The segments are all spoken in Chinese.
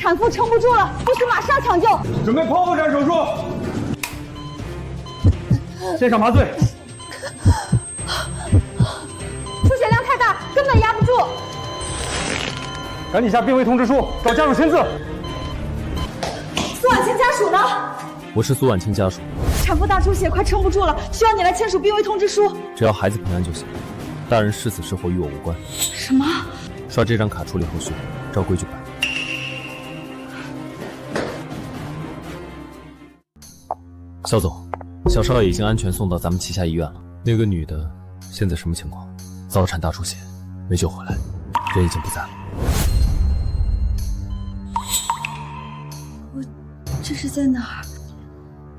产妇撑不住了，必须马上抢救。准备剖腹产手术，现场麻醉。出血量太大，根本压不住。赶紧下病危通知书，找家属签字。苏婉清家属呢？我是苏婉清家属。产妇大出血，快撑不住了，需要你来签署病危通知书。只要孩子平安就行，大人是死是活与我无关。什么？刷这张卡处理后续，照规矩办。肖总，小少爷已经安全送到咱们旗下医院了。那个女的现在什么情况？早产大出血，没救回来，人已经不在了。这是在哪儿？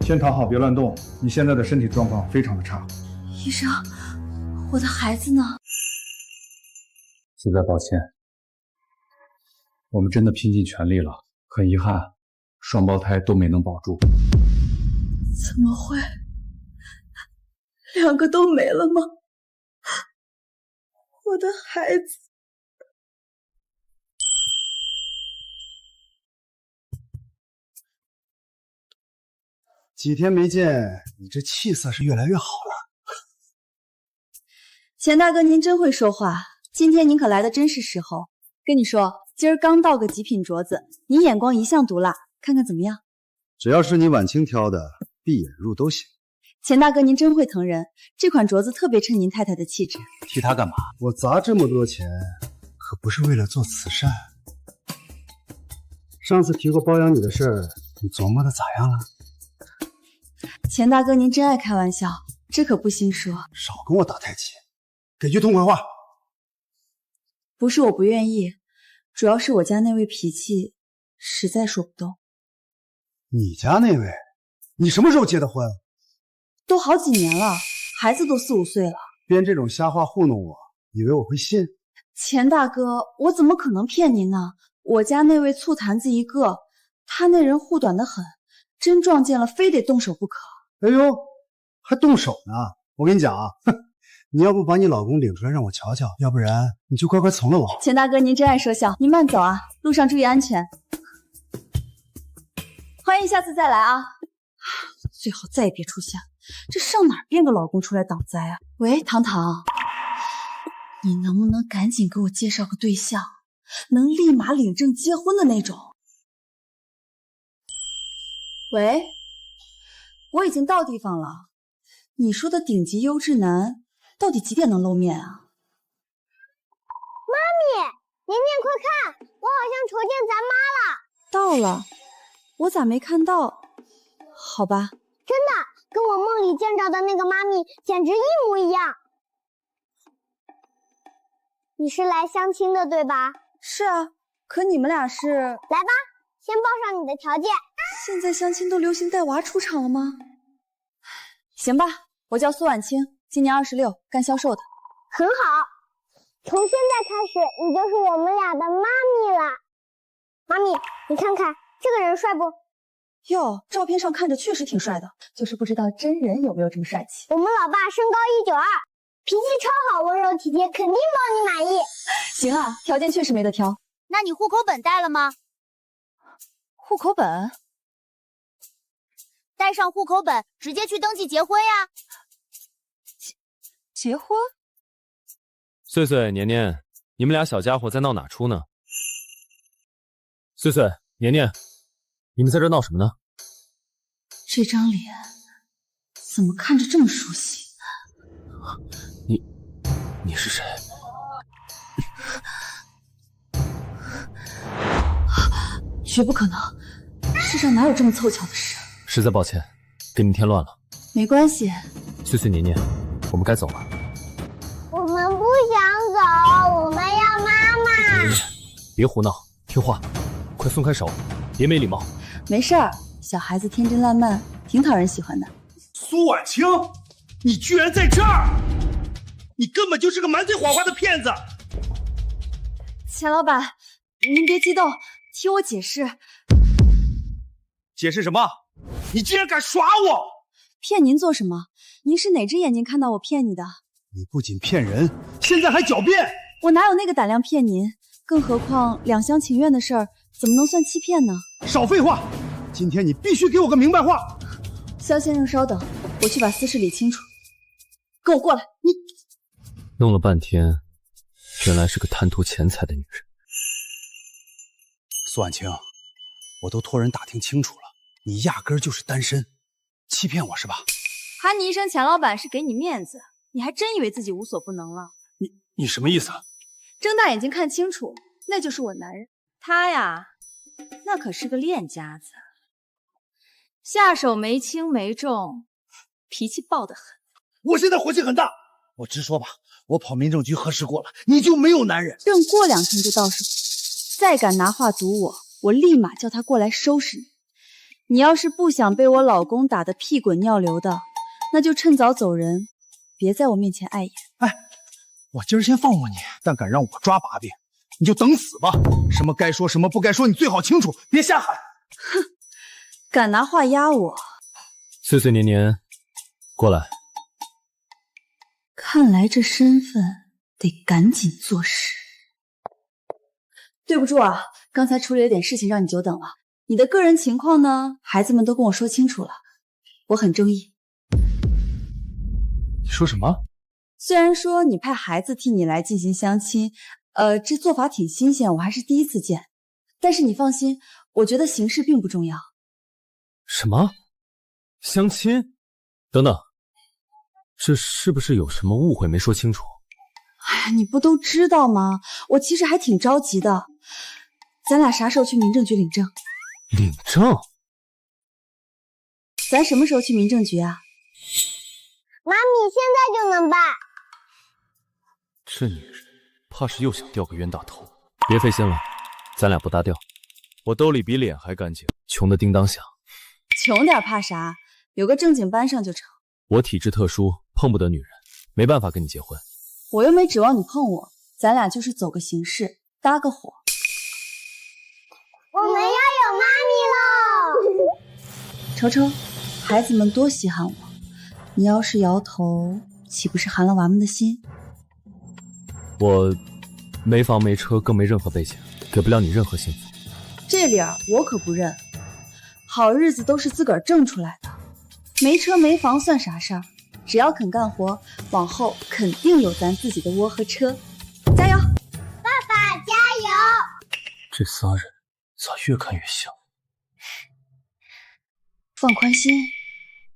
先躺好，别乱动。你现在的身体状况非常的差。医生，我的孩子呢？实在抱歉，我们真的拼尽全力了，很遗憾，双胞胎都没能保住。怎么会？两个都没了吗？我的孩子。几天没见，你这气色是越来越好了。钱大哥，您真会说话，今天您可来的真是时候。跟你说，今儿刚到个极品镯子，您眼光一向毒辣，看看怎么样？只要是你婉清挑的，闭眼入都行。钱大哥，您真会疼人，这款镯子特别衬您太太的气质。替他干嘛？我砸这么多钱，可不是为了做慈善。上次提过包养你的事儿，你琢磨的咋样了？钱大哥，您真爱开玩笑，这可不兴说。少跟我打太极，给句痛快话。不是我不愿意，主要是我家那位脾气实在说不动。你家那位，你什么时候结的婚？都好几年了，孩子都4、5岁了。编这种瞎话糊弄我，以为我会信？钱大哥，我怎么可能骗您呢？我家那位醋坛子一个，他那人护短得很，真撞见了非得动手不可。哎呦，还动手呢！我跟你讲啊，你要不把你老公领出来让我瞧瞧，要不然你就乖乖从了我。钱大哥，您真爱说笑，您慢走啊，路上注意安全。欢迎下次再来啊！最好再也别出现，这上哪儿编个老公出来挡灾啊？喂，糖糖，你能不能赶紧给我介绍个对象，能立马领证结婚的那种？喂，我已经到地方了。你说的顶级优质男，到底几点能露面啊？妈咪，年年快看，我好像瞅见咱妈了。到了，我咋没看到？好吧，真的，跟我梦里见着的那个妈咪简直一模一样。你是来相亲的对吧？是啊，可你们俩是……来吧，先报上你的条件。现在相亲都流行带娃出场了吗？行吧，我叫苏婉清，今年26，干销售的。很好，从现在开始，你就是我们俩的妈咪了。妈咪，你看看这个人帅不？哟，照片上看着确实挺帅的，就是不知道真人有没有这么帅气。我们老爸身高192，脾气超好，温柔体贴，肯定包你满意。行啊，条件确实没得挑。那你户口本带了吗？户口本？带上户口本，直接去登记结婚呀。结婚？穗穗、年年，你们俩小家伙在闹哪出呢？穗穗、年年，你们在这闹什么呢？这张脸怎么看着这么熟悉？你是谁？绝不可能，世上哪有这么凑巧的事？实在抱歉，给你添乱了。没关系。穗穗、年年，我们该走了。我们不想走，我们要妈妈。别胡闹，听话，快松开手，别没礼貌。没事儿，小孩子天真烂漫，挺讨人喜欢的。苏婉清，你居然在这儿！你根本就是个满嘴谎话的骗子！钱老板，您别激动，听我解释。解释什么？你竟然敢耍我！骗您做什么？您是哪只眼睛看到我骗你的？你不仅骗人，现在还狡辩！我哪有那个胆量骗您？更何况两厢情愿的事儿，怎么能算欺骗呢？少废话，今天你必须给我个明白话。肖先生，稍等，我去把私事理清楚。跟我过来。你弄了半天，原来是个贪图钱财的女人。苏婉清，我都托人打听清楚了，你压根儿就是单身，欺骗我是吧？喊你一声钱老板是给你面子，你还真以为自己无所不能了？你什么意思？睁大眼睛看清楚，那就是我男人。他呀，那可是个练家子，下手没轻没重，脾气暴得很。我现在火气很大，我直说吧，我跑民政局核实过了，你就没有男人。朕过2天就到手，再敢拿话堵我，我立马叫他过来收拾你。你要是不想被我老公打得屁滚尿流的，那就趁早走人，别在我面前碍眼。哎，我今儿先放过你，但敢让我抓把柄，你就等死吧！什么该说，什么不该说，你最好清楚，别瞎喊。哼，敢拿话压我？岁岁年年，过来。看来这身份得赶紧做事。对不住啊，刚才处理了点事情，让你久等了。你的个人情况呢？孩子们都跟我说清楚了，我很中意。你说什么？虽然说你派孩子替你来进行相亲，这做法挺新鲜，我还是第一次见。但是你放心，我觉得形式并不重要。什么？相亲？等等，这是不是有什么误会没说清楚？哎呀，你不都知道吗？我其实还挺着急的。咱俩啥时候去民政局领证？领证？咱什么时候去民政局啊？妈咪，现在就能办。这女人怕是又想掉个冤大头。别费心了，咱俩不搭调。我兜里比脸还干净，穷的叮当响。穷点怕啥？有个正经搬上就成。我体质特殊，碰不得女人，没办法跟你结婚。我又没指望你碰我，咱俩就是走个形式，搭个伙。我们要有妈咪喽！瞅瞅，孩子们多稀罕我。你要是摇头，岂不是寒了娃们的心？我没房没车，更没任何背景，给不了你任何幸福。这理儿我可不认。好日子都是自个儿挣出来的，没车没房算啥事儿？只要肯干活，往后肯定有咱自己的窝和车。加油！爸爸加油！这仨人咋越看越像？放宽心，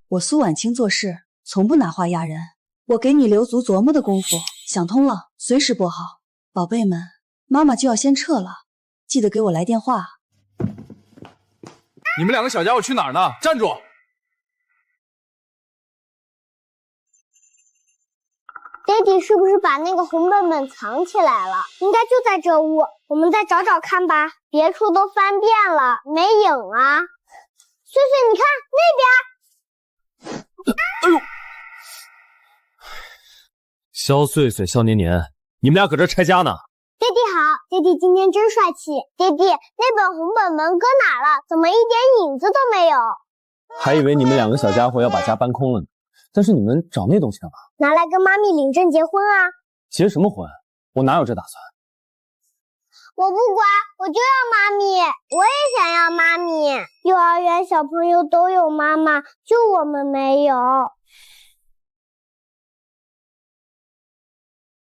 我苏婉清做事从不拿话压人，我给你留足琢磨的功夫，想通了随时拨号。宝贝们，妈妈就要先撤了，记得给我来电话。你们两个小家伙去哪儿呢？站住！爹地是不是把那个红本本藏起来了？应该就在这屋，我们再找找看吧。别处都翻遍了，没影啊。碎碎，你看那边。哎呦！肖碎碎、肖年年，你们俩搁这拆家呢？爹地好，爹地今天真帅气。爹地，那本红本本搁哪了？怎么一点影子都没有？还以为你们两个小家伙要把家搬空了呢。但是你们找那东西干嘛？拿来跟妈咪领证结婚啊！结什么婚？我哪有这打算？我不管，我就要妈咪，我也想要妈咪。幼儿园小朋友都有妈妈，就我们没有。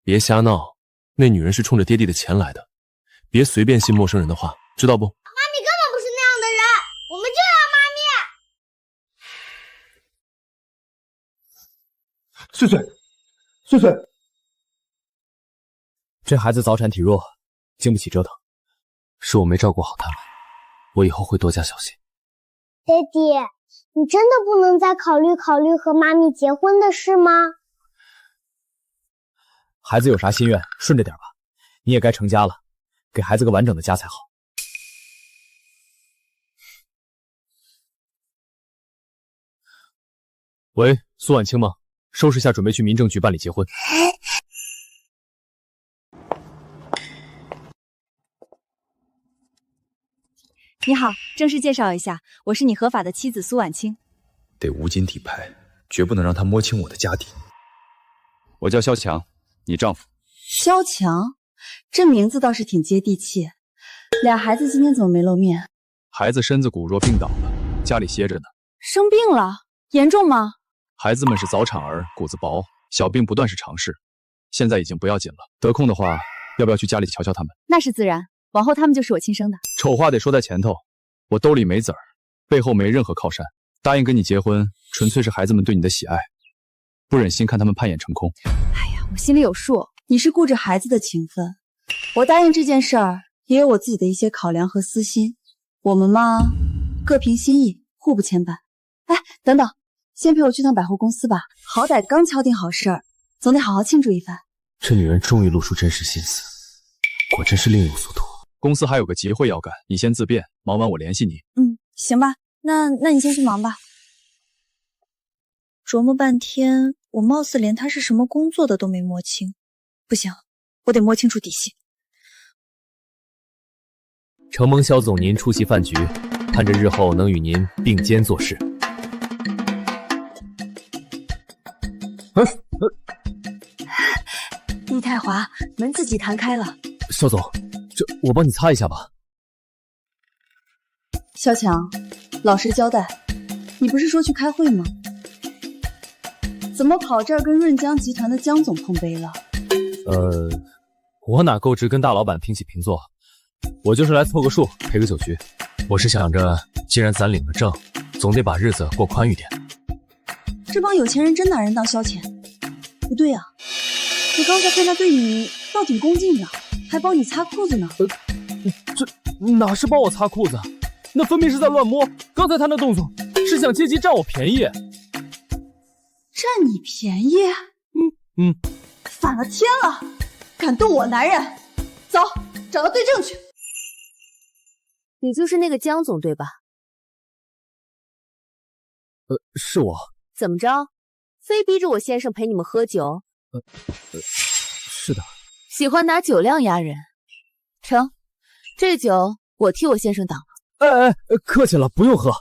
别瞎闹，那女人是冲着爹地的钱来的，别随便信陌生人的话，知道不？妈咪根本不是那样的人，我们就要妈咪。碎碎，碎碎，这孩子早产体弱，经不起折腾，是我没照顾好他们，我以后会多加小心。爹地，你真的不能再考虑考虑和妈咪结婚的事吗？孩子有啥心愿，顺着点吧。你也该成家了，给孩子个完整的家才好。喂，苏婉清吗？收拾下，准备去民政局办理结婚。你好，正式介绍一下，我是你合法的妻子苏婉清。得无金底牌，绝不能让他摸清我的家底。我叫肖强，你丈夫。肖强，这名字倒是挺接地气。俩孩子今天怎么没露面？孩子身子骨弱病倒了，家里歇着呢。生病了？严重吗？孩子们是早产儿，骨子薄，小病不断是常事，现在已经不要紧了。得空的话，要不要去家里瞧瞧他们？那是自然，往后他们就是我亲生的。丑话得说在前头，我兜里没子儿，背后没任何靠山。答应跟你结婚，纯粹是孩子们对你的喜爱，不忍心看他们盼眼成空。哎呀，我心里有数，你是顾着孩子的情分，我答应这件事儿也有我自己的一些考量和私心。我们嘛，各凭心意，互不牵绊。哎，等等，先陪我去趟百货公司吧，好歹刚敲定好事儿，总得好好庆祝一番。这女人终于露出真实心思，果真是另有所图。公司还有个集会要干，你先自便，忙完我联系你。行吧，那你先去忙吧。琢磨半天，我貌似连他是什么工作的都没摸清，不行，我得摸清楚底细。承蒙肖总您出席饭局，盼着日后能与您并肩做事。易太华，门自己弹开了。肖总，这我帮你擦一下吧。肖强，老实交代，你不是说去开会吗？怎么跑这儿跟润江集团的江总碰杯了？我哪够值跟大老板平起平坐，我就是来凑个数，陪个酒局。我是想着，既然咱领了证，总得把日子过宽裕点。这帮有钱人真拿人当消遣。不对啊，我刚才看他对你倒挺恭敬的，还帮你擦裤子呢。这哪是帮我擦裤子，那分明是在乱摸。刚才他那动作是想借机占我便宜。占你便宜？反了天了！敢动我男人，走，找到对证去。你就是那个江总对吧？是我。怎么着？非逼着我先生陪你们喝酒？是的。喜欢拿酒量压人。成，这酒我替我先生挡了。客气了，不用喝。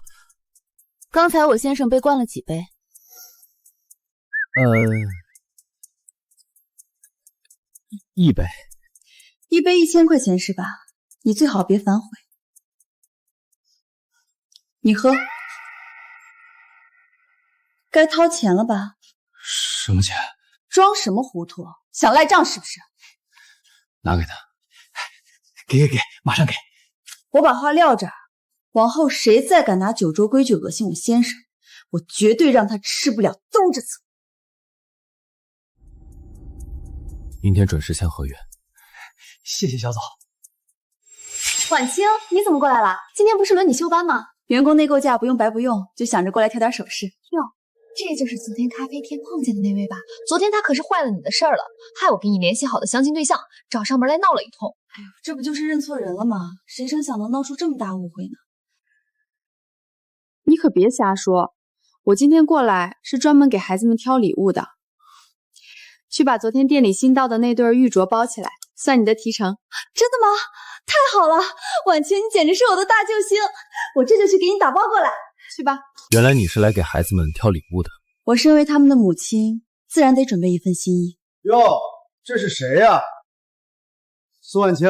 刚才我先生被灌了几杯？1杯。1杯1000块钱是吧？你最好别反悔。你喝。该掏钱了吧？什么钱？装什么糊涂？想赖账是不是？拿给他。给，马上给。我把话撂这儿，往后谁再敢拿酒桌规矩恶心我先生，我绝对让他吃不了兜着走。明天准时签合约。谢谢肖总。婉清，你怎么过来了？今天不是轮你休班吗？员工内购价不用白不用，就想着过来挑点首饰。哟，这就是昨天咖啡店碰见的那位吧？昨天他可是坏了你的事儿了，害我给你联系好的相亲对象找上门来闹了一通。哎呦，这不就是认错人了吗？谁成想能闹出这么大误会呢？你可别瞎说，我今天过来是专门给孩子们挑礼物的。去把昨天店里新到的那对玉镯包起来，算你的提成。真的吗？太好了，婉清，你简直是我的大救星！我这就去给你打包过来。去吧。原来你是来给孩子们挑礼物的。我身为他们的母亲，自然得准备一份心意。哟，这是谁呀？苏婉清，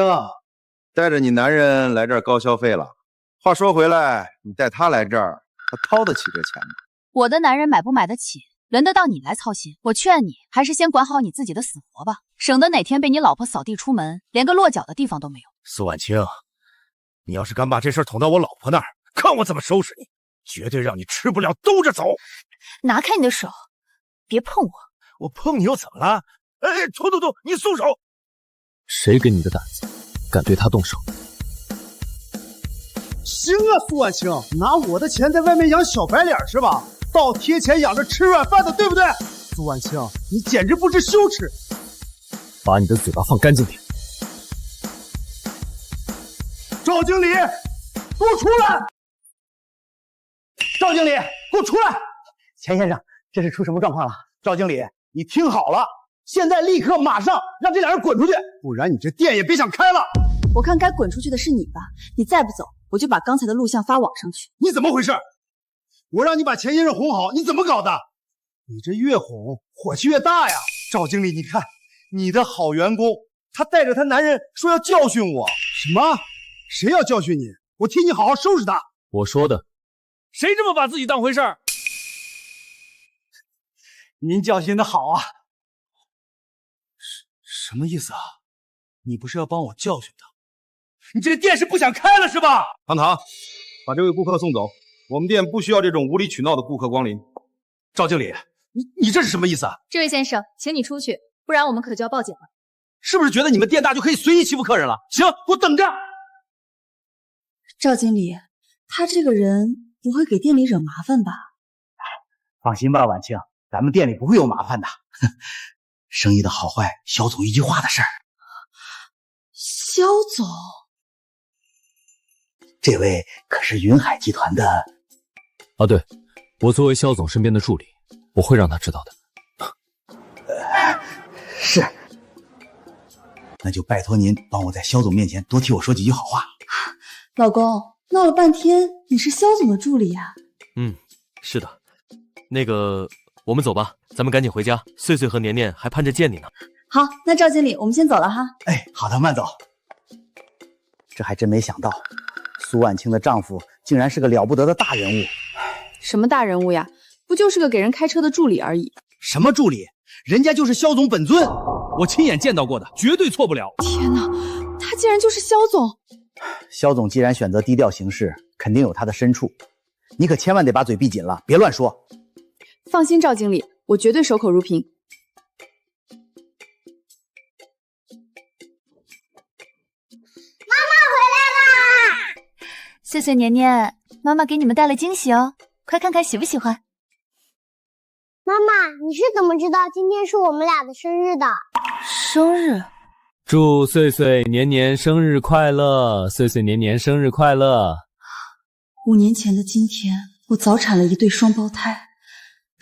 带着你男人来这儿高消费了。话说回来，你带他来这儿，他掏得起这钱吗？我的男人买不买得起，轮得到你来操心？我劝你还是先管好你自己的死活吧，省得哪天被你老婆扫地出门，连个落脚的地方都没有。苏婉清，你要是敢把这事捅到我老婆那儿，看我怎么收拾你！绝对让你吃不了兜着走！拿开你的手，别碰我！我碰你又怎么了？哎，图，你松手！谁给你的胆子，敢对他动手？行啊，苏婉清，拿我的钱在外面养小白脸是吧？倒贴钱养着吃软饭的，对不对？苏婉清，你简直不知羞耻！把你的嘴巴放干净点！赵经理，给我出来！赵经理，给我出来！钱先生，这是出什么状况了？赵经理，你听好了，现在立刻马上让这俩人滚出去，不然你这店也别想开了。我看该滚出去的是你吧，你再不走，我就把刚才的录像发网上去。你怎么回事？我让你把钱先生哄好，你怎么搞的？你这越哄，火气越大呀！赵经理，你看，你的好员工，他带着他男人说要教训我。什么？谁要教训你，我替你好好收拾他。我说的，谁这么把自己当回事儿？您教训的好啊！什么意思啊？你不是要帮我教训他？你这个店是不想开了是吧？唐唐，把这位顾客送走，我们店不需要这种无理取闹的顾客光临。赵经理，你这是什么意思啊？这位先生，请你出去，不然我们可就要报警了。是不是觉得你们店大就可以随意欺负客人了？行，给我等着。赵经理，他这个人不会给店里惹麻烦吧？放心吧，婉清，咱们店里不会有麻烦的。生意的好坏，肖总一句话的事儿。肖总，这位可是云海集团的。啊，对，我作为肖总身边的助理，我会让他知道的。是。那就拜托您帮我在肖总面前多替我说几句好话。老公，闹了半天你是肖总的助理呀？是的。那个，我们走吧，咱们赶紧回家。穗穗和年年还盼着见你呢。好，那赵经理，我们先走了哈。哎，好的，慢走。这还真没想到，苏婉清的丈夫竟然是个了不得的大人物。什么大人物呀？不就是个给人开车的助理而已。什么助理？人家就是肖总本尊，我亲眼见到过的，绝对错不了。天哪，他竟然就是肖总！肖总既然选择低调行事，肯定有他的深处。你可千万得把嘴闭紧了，别乱说。放心，赵经理，我绝对守口如瓶。妈妈回来啦！穗穗年年，妈妈给你们带了惊喜哦，快看看喜不喜欢。妈妈，你是怎么知道今天是我们俩的生日的？生日？祝穗穗年年生日快乐！穗穗年年生日快乐！5年前的今天，我早产了一对双胞胎。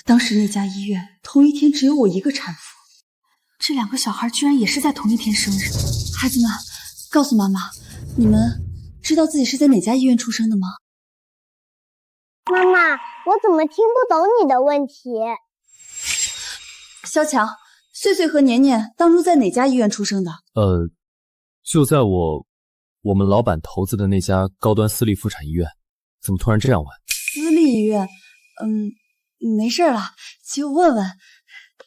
当时那家医院同一天只有我一个产妇，这2个小孩居然也是在同一天生日。孩子们，告诉妈妈，你们知道自己是在哪家医院出生的吗？妈妈，我怎么听不懂你的问题？萧强，穗穗和年年当初在哪家医院出生的？就在我们老板投资的那家高端私立妇产医院。怎么突然这样问？私立医院，没事了，就问问。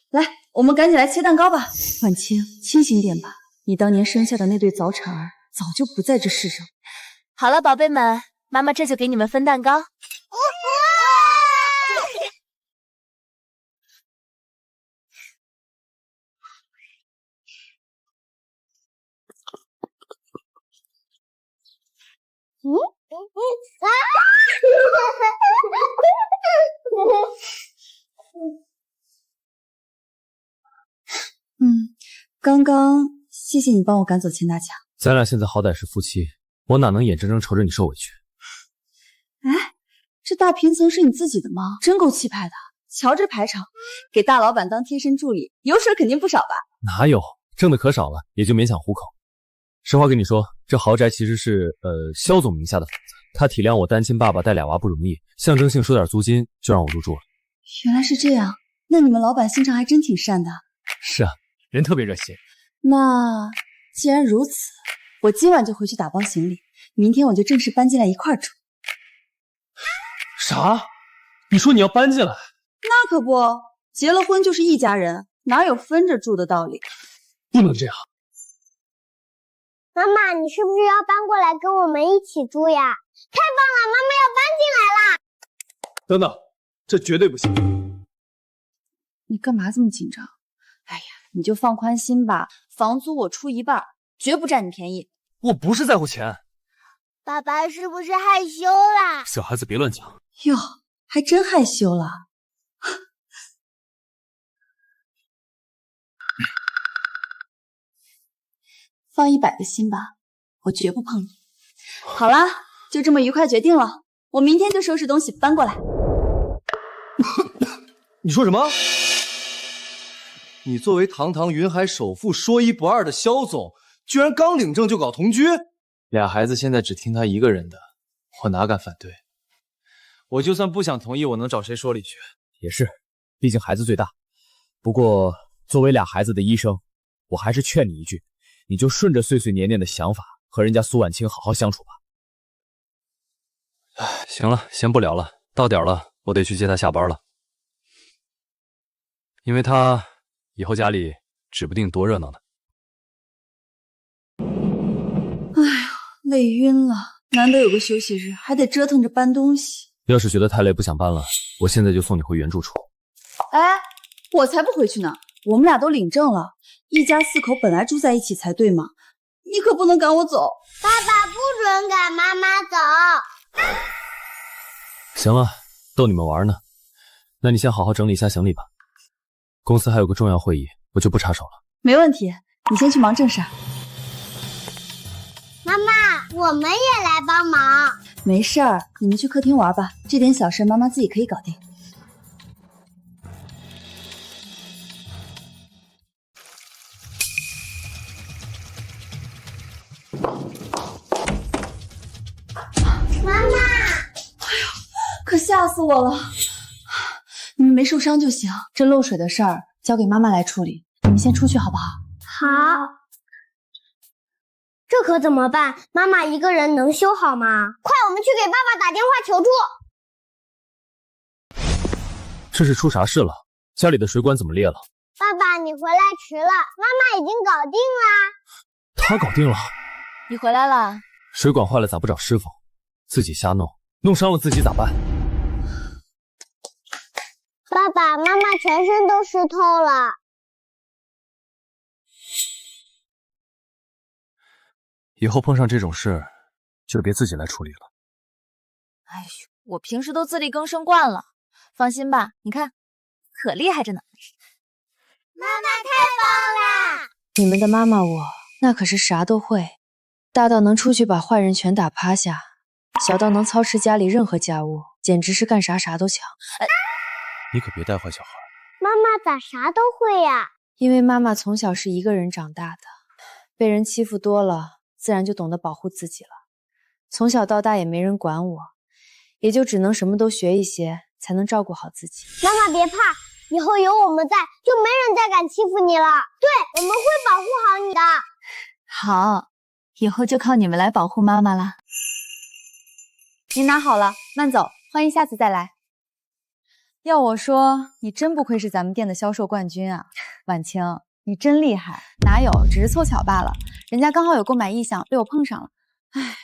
来，我们赶紧来切蛋糕吧。婉清，清醒点吧，你当年生下的那对早产儿早就不在这世上。好了，宝贝们，妈妈这就给你们分蛋糕。刚刚谢谢你帮我赶走钱大强。咱俩现在好歹是夫妻，我哪能眼睁睁瞅着你受委屈？哎，这大平层是你自己的吗？真够气派的。瞧这排场，给大老板当贴身助理，油水肯定不少吧？哪有，挣的可少了，也就勉强糊口。实话跟你说，这豪宅其实是肖总名下的房子，他体谅我单亲爸爸带2娃不容易，象征性收点租金就让我入住了。原来是这样，那你们老板心肠还真挺善的。是啊，人特别热心。那既然如此，我今晚就回去打包行李，明天我就正式搬进来一块住。啥？你说你要搬进来？那可不，结了婚就是一家人，哪有分着住的道理？不能这样。妈妈，你是不是要搬过来跟我们一起住呀？太棒了，妈妈要搬进来啦！等等，这绝对不行。你干嘛这么紧张？哎呀，你就放宽心吧，房租我出一半，绝不占你便宜。我不是在乎钱。爸爸是不是害羞啦？小孩子别乱讲。哟，还真害羞了。放100个心吧，我绝不碰你。好啦，就这么愉快决定了，我明天就收拾东西搬过来。你说什么？你作为堂堂云海首富、说一不二的肖总，居然刚领证就搞同居？俩孩子现在只听他一个人的，我哪敢反对？我就算不想同意，我能找谁说理去？也是，毕竟孩子最大。不过作为俩孩子的医生，我还是劝你一句，你就顺着穗穗年年的想法，和人家苏婉清好好相处吧。行了，先不聊了，到点了，我得去接她下班了。因为她以后家里指不定多热闹呢。哎呀，累晕了，难得有个休息日，还得折腾着搬东西。要是觉得太累不想搬了，我现在就送你回原住处。哎，我才不回去呢，我们俩都领证了，一家4口本来住在一起才对嘛，你可不能赶我走。爸爸不准赶妈妈走。行了，逗你们玩呢。那你先好好整理一下行李吧。公司还有个重要会议，我就不插手了。没问题，你先去忙正事。妈妈，我们也来帮忙。没事儿，你们去客厅玩吧，这点小事妈妈自己可以搞定。妈妈，可吓死我了！你们没受伤就行，这漏水的事儿交给妈妈来处理。你们先出去好不好？好。这可怎么办？妈妈一个人能修好吗？快，我们去给爸爸打电话求助。这是出啥事了？家里的水管怎么裂了？爸爸，你回来迟了，妈妈已经搞定了。他搞定了。你回来了。水管坏了咋不找师傅？自己瞎弄，弄伤了自己咋办？爸爸妈妈全身都湿透了。以后碰上这种事，就别自己来处理了。哎呦，我平时都自力更生惯了，放心吧，你看，可厉害着呢。妈妈太棒了！你们的妈妈我那可是啥都会，大到能出去把坏人全打趴下，小到能操持家里任何家务，简直是干啥啥都强。你可别带坏小孩。妈妈咋啥都会呀？因为妈妈从小是一个人长大的，被人欺负多了，自然就懂得保护自己了。从小到大也没人管我，也就只能什么都学一些，才能照顾好自己。妈妈别怕，以后有我们在，就没人再敢欺负你了。对，我们会保护好你的。好，以后就靠你们来保护妈妈啦。您拿好了，慢走，欢迎下次再来。要我说，你真不愧是咱们店的销售冠军啊，婉清，你真厉害。哪有，只是凑巧罢了，人家刚好有购买意向，被我碰上了。唉，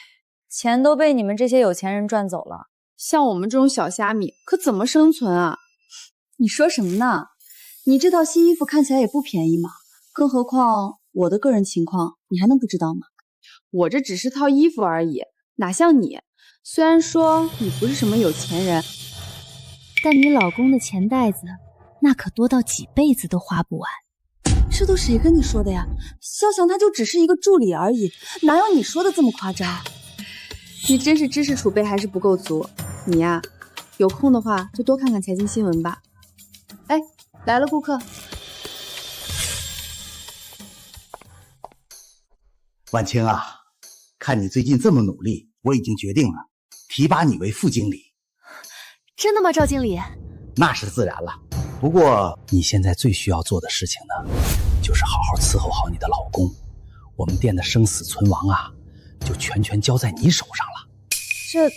钱都被你们这些有钱人赚走了，像我们这种小虾米可怎么生存啊？你说什么呢？你这套新衣服看起来也不便宜嘛，更何况我的个人情况你还能不知道吗？我这只是套衣服而已，哪像你，虽然说你不是什么有钱人，但你老公的钱袋子那可多到几辈子都花不完。这都谁跟你说的呀？肖翔他就只是一个助理而已，哪有你说的这么夸张？你真是知识储备还是不够足。你呀，有空的话就多看看财经新闻吧。哎，来了顾客。婉清啊，看你最近这么努力，我已经决定了，提拔你为副经理。真的吗，赵经理？那是自然了。不过你现在最需要做的事情呢，就是好好伺候好你的老公。我们店的生死存亡啊，就全交在你手上了。这，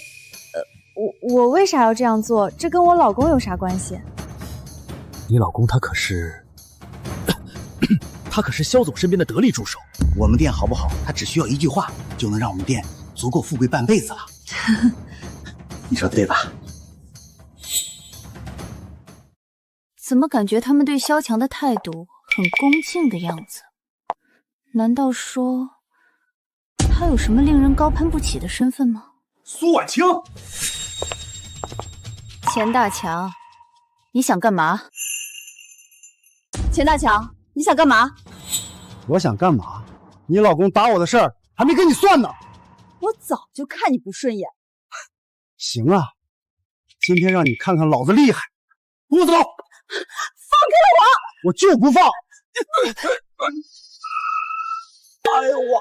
我为啥要这样做？这跟我老公有啥关系？你老公他可是肖总身边的得力助手。我们店好不好，他只需要一句话，就能让我们店足够富贵半辈子了。你说对吧？怎么感觉他们对萧强的态度很恭敬的样子？难道说他有什么令人高攀不起的身份吗？苏婉清，钱大强，你想干嘛？钱大强，你想干嘛？我想干嘛？你老公打我的事儿还没跟你算呢。我早就看你不顺眼。行啊，今天让你看看老子厉害。跟我走。放开我！我就不放！哎呦我！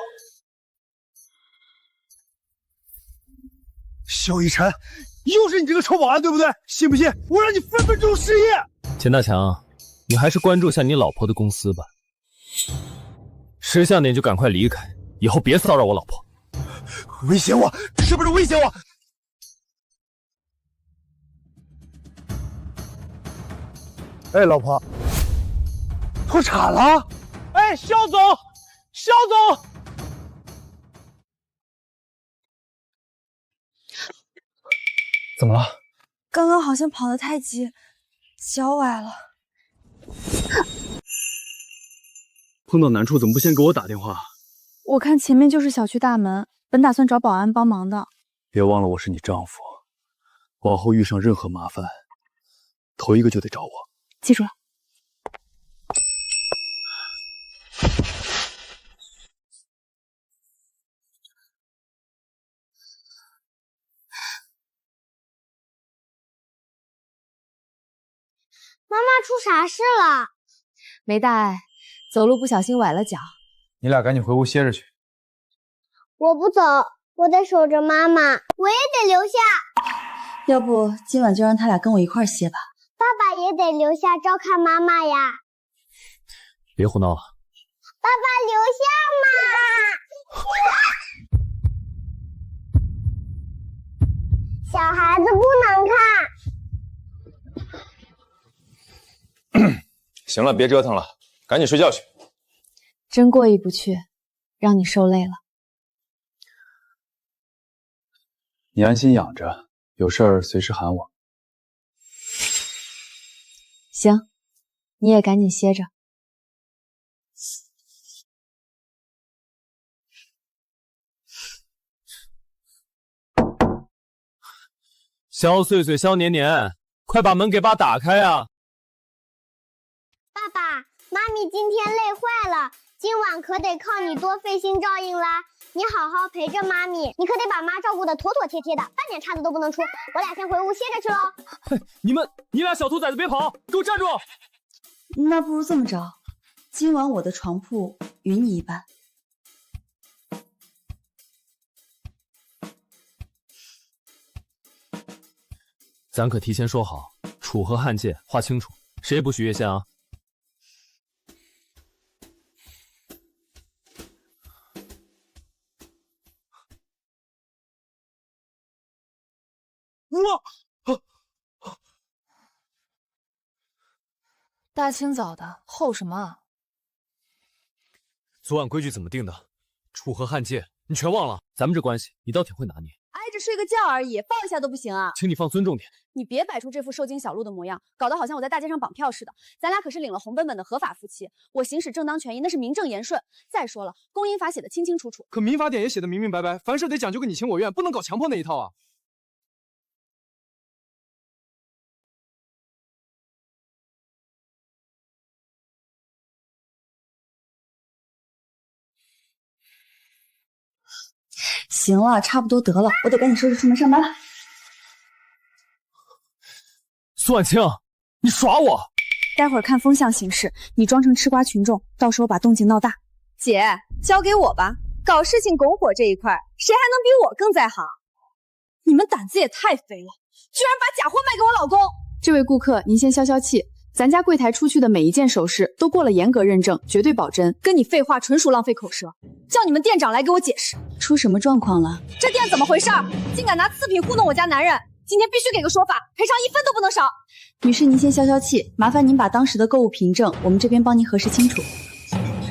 萧逸晨，又是你这个臭保安对不对？信不信我让你分分钟失业？钱大强，你还是关注下你老婆的公司吧。识相点就赶快离开，以后别骚扰我老婆。威胁我？是不是威胁我？哎，老婆，脱产了！哎，肖总，肖总，怎么了？刚刚好像跑得太急，脚崴了。碰到难处怎么不先给我打电话？我看前面就是小区大门，本打算找保安帮忙的。别忘了我是你丈夫，往后遇上任何麻烦，头一个就得找我。记住了。妈妈出啥事了？没大碍，走路不小心崴了脚。你俩赶紧回屋歇着去。我不走，我得守着妈妈，我也得留下。要不今晚就让他俩跟我一块儿歇吧。爸爸也得留下照看妈妈呀。别胡闹了。爸爸留下嘛！小孩子不能看。行了，别折腾了，赶紧睡觉去。真过意不去，让你受累了。你安心养着，有事儿随时喊我。行，你也赶紧歇着。肖碎碎、肖年年，快把门给爸打开啊！爸爸妈咪今天累坏了，今晚可得靠你多费心照应啦。你好好陪着妈咪，你可得把妈照顾得妥妥帖帖的，半点岔子都不能出。我俩先回屋歇着去喽。嘿，你俩小兔崽子别跑，给我站住！那不如这么着，今晚我的床铺与你一半。咱可提前说好，楚河汉界划清楚，谁也不许越线啊！大清早的吼什么啊？昨晚规矩怎么定的？楚河汉界你全忘了？咱们这关系你倒挺会拿捏。挨着睡个觉而已，抱一下都不行啊！请你放尊重点。你别摆出这副受惊小鹿的模样，搞得好像我在大街上绑票似的。咱俩可是领了红本本的合法夫妻，我行使正当权益那是名正言顺。再说了，公姻法写的清清楚楚，可民法典也写的明明白白，凡事得讲究个你情我愿，不能搞强迫那一套啊！行了，差不多得了，我得赶紧收拾出门上班了。苏婉清，你耍我！待会儿看风向行事，你装成吃瓜群众，到时候把动静闹大。姐，交给我吧，搞事情拱火这一块，谁还能比我更在行？你们胆子也太肥了，居然把假货卖给我老公！这位顾客，您先消消气。咱家柜台出去的每一件首饰都过了严格认证，绝对保真。跟你废话纯属浪费口舌，叫你们店长来给我解释，出什么状况了？这店怎么回事？竟敢拿次品糊弄我家男人！今天必须给个说法，赔偿1分都不能少。女士，您先消消气，麻烦您把当时的购物凭证，我们这边帮您核实清楚。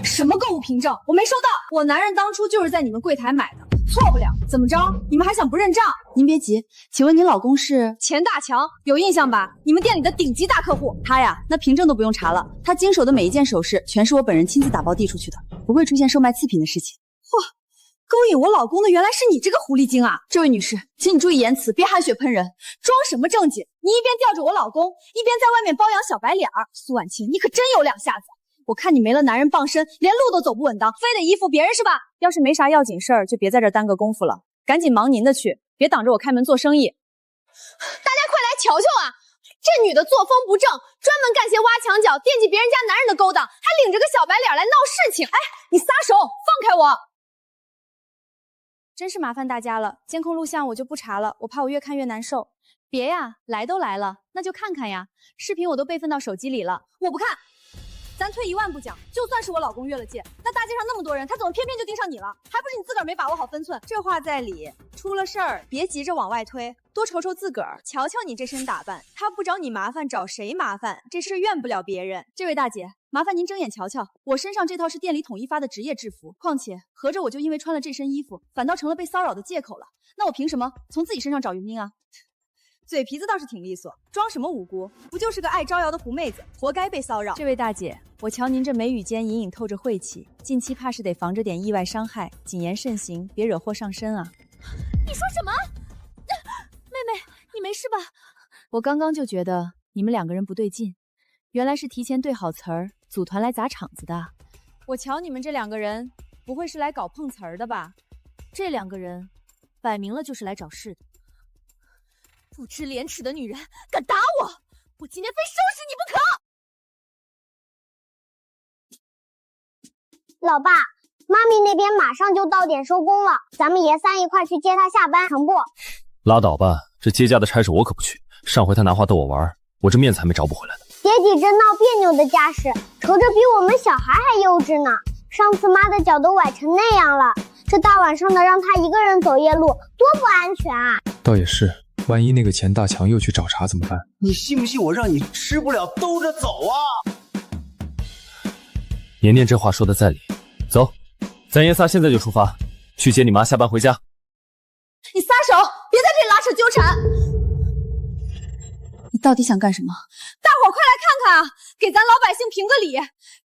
什么购物凭证？我没收到，我男人当初就是在你们柜台买的。错不了，怎么着？你们还想不认账？您别急，请问您老公是钱大强，有印象吧？你们店里的顶级大客户。他呀，那凭证都不用查了，他经手的每一件首饰全是我本人亲自打包递出去的，不会出现售卖次品的事情。嚯，勾引我老公的原来是你这个狐狸精啊！这位女士，请你注意言辞，别含血喷人，装什么正经？你一边吊着我老公，一边在外面包养小白脸儿。苏婉清，你可真有两下子。我看你没了男人傍身，连路都走不稳当，非得依附别人是吧？要是没啥要紧事儿，就别在这儿耽搁功夫了，赶紧忙您的去，别挡着我开门做生意。大家快来瞧瞧啊！这女的作风不正，专门干些挖墙脚、惦记别人家男人的勾当，还领着个小白脸来闹事情。哎，你撒手，放开我！真是麻烦大家了，监控录像我就不查了，我怕我越看越难受。别呀，来都来了，那就看看呀。视频我都备份到手机里了，我不看。咱退1万步讲，就算是我老公越了界，那大街上那么多人，他怎么偏偏就盯上你了？还不是你自个儿没把握好分寸？这话在理，出了事儿别急着往外推，多瞅瞅自个儿。瞧瞧你这身打扮，他不找你麻烦找谁麻烦？这事怨不了别人。这位大姐，麻烦您睁眼瞧瞧，我身上这套是店里统一发的职业制服，况且合着我就因为穿了这身衣服，反倒成了被骚扰的借口了。那我凭什么从自己身上找原因啊？嘴皮子倒是挺利索，装什么无辜？不就是个爱招摇的狐妹子，活该被骚扰。这位大姐，我瞧您这眉宇间隐隐透着晦气，近期怕是得防着点意外伤害，谨言慎行，别惹祸上身啊。你说什么？妹妹，你没事吧？我刚刚就觉得你们2个人不对劲，原来是提前对好词儿，组团来砸场子的。我瞧你们这2个人，不会是来搞碰瓷儿的吧？这2个人，摆明了就是来找事的。不知廉耻的女人，敢打我！我今天非收拾你不可！老爸，妈咪那边马上就到点收工了，咱们爷仨一块去接她下班，成不？拉倒吧，这接驾的差事我可不去。上回他拿话逗我玩，我这面子还没找补回来呢。爹地这闹别扭的架势，瞅着比我们小孩还幼稚呢。上次妈的脚都崴成那样了，这大晚上的让他一个人走夜路，多不安全啊！倒也是，万一那个钱大强又去找茬怎么办？你信不信我让你吃不了兜着走啊？年年这话说的在理，走，咱爷仨现在就出发，去接你妈下班回家。你撒手，别在这里拉扯纠缠！你到底想干什么？大伙快来看看啊，给咱老百姓评个理！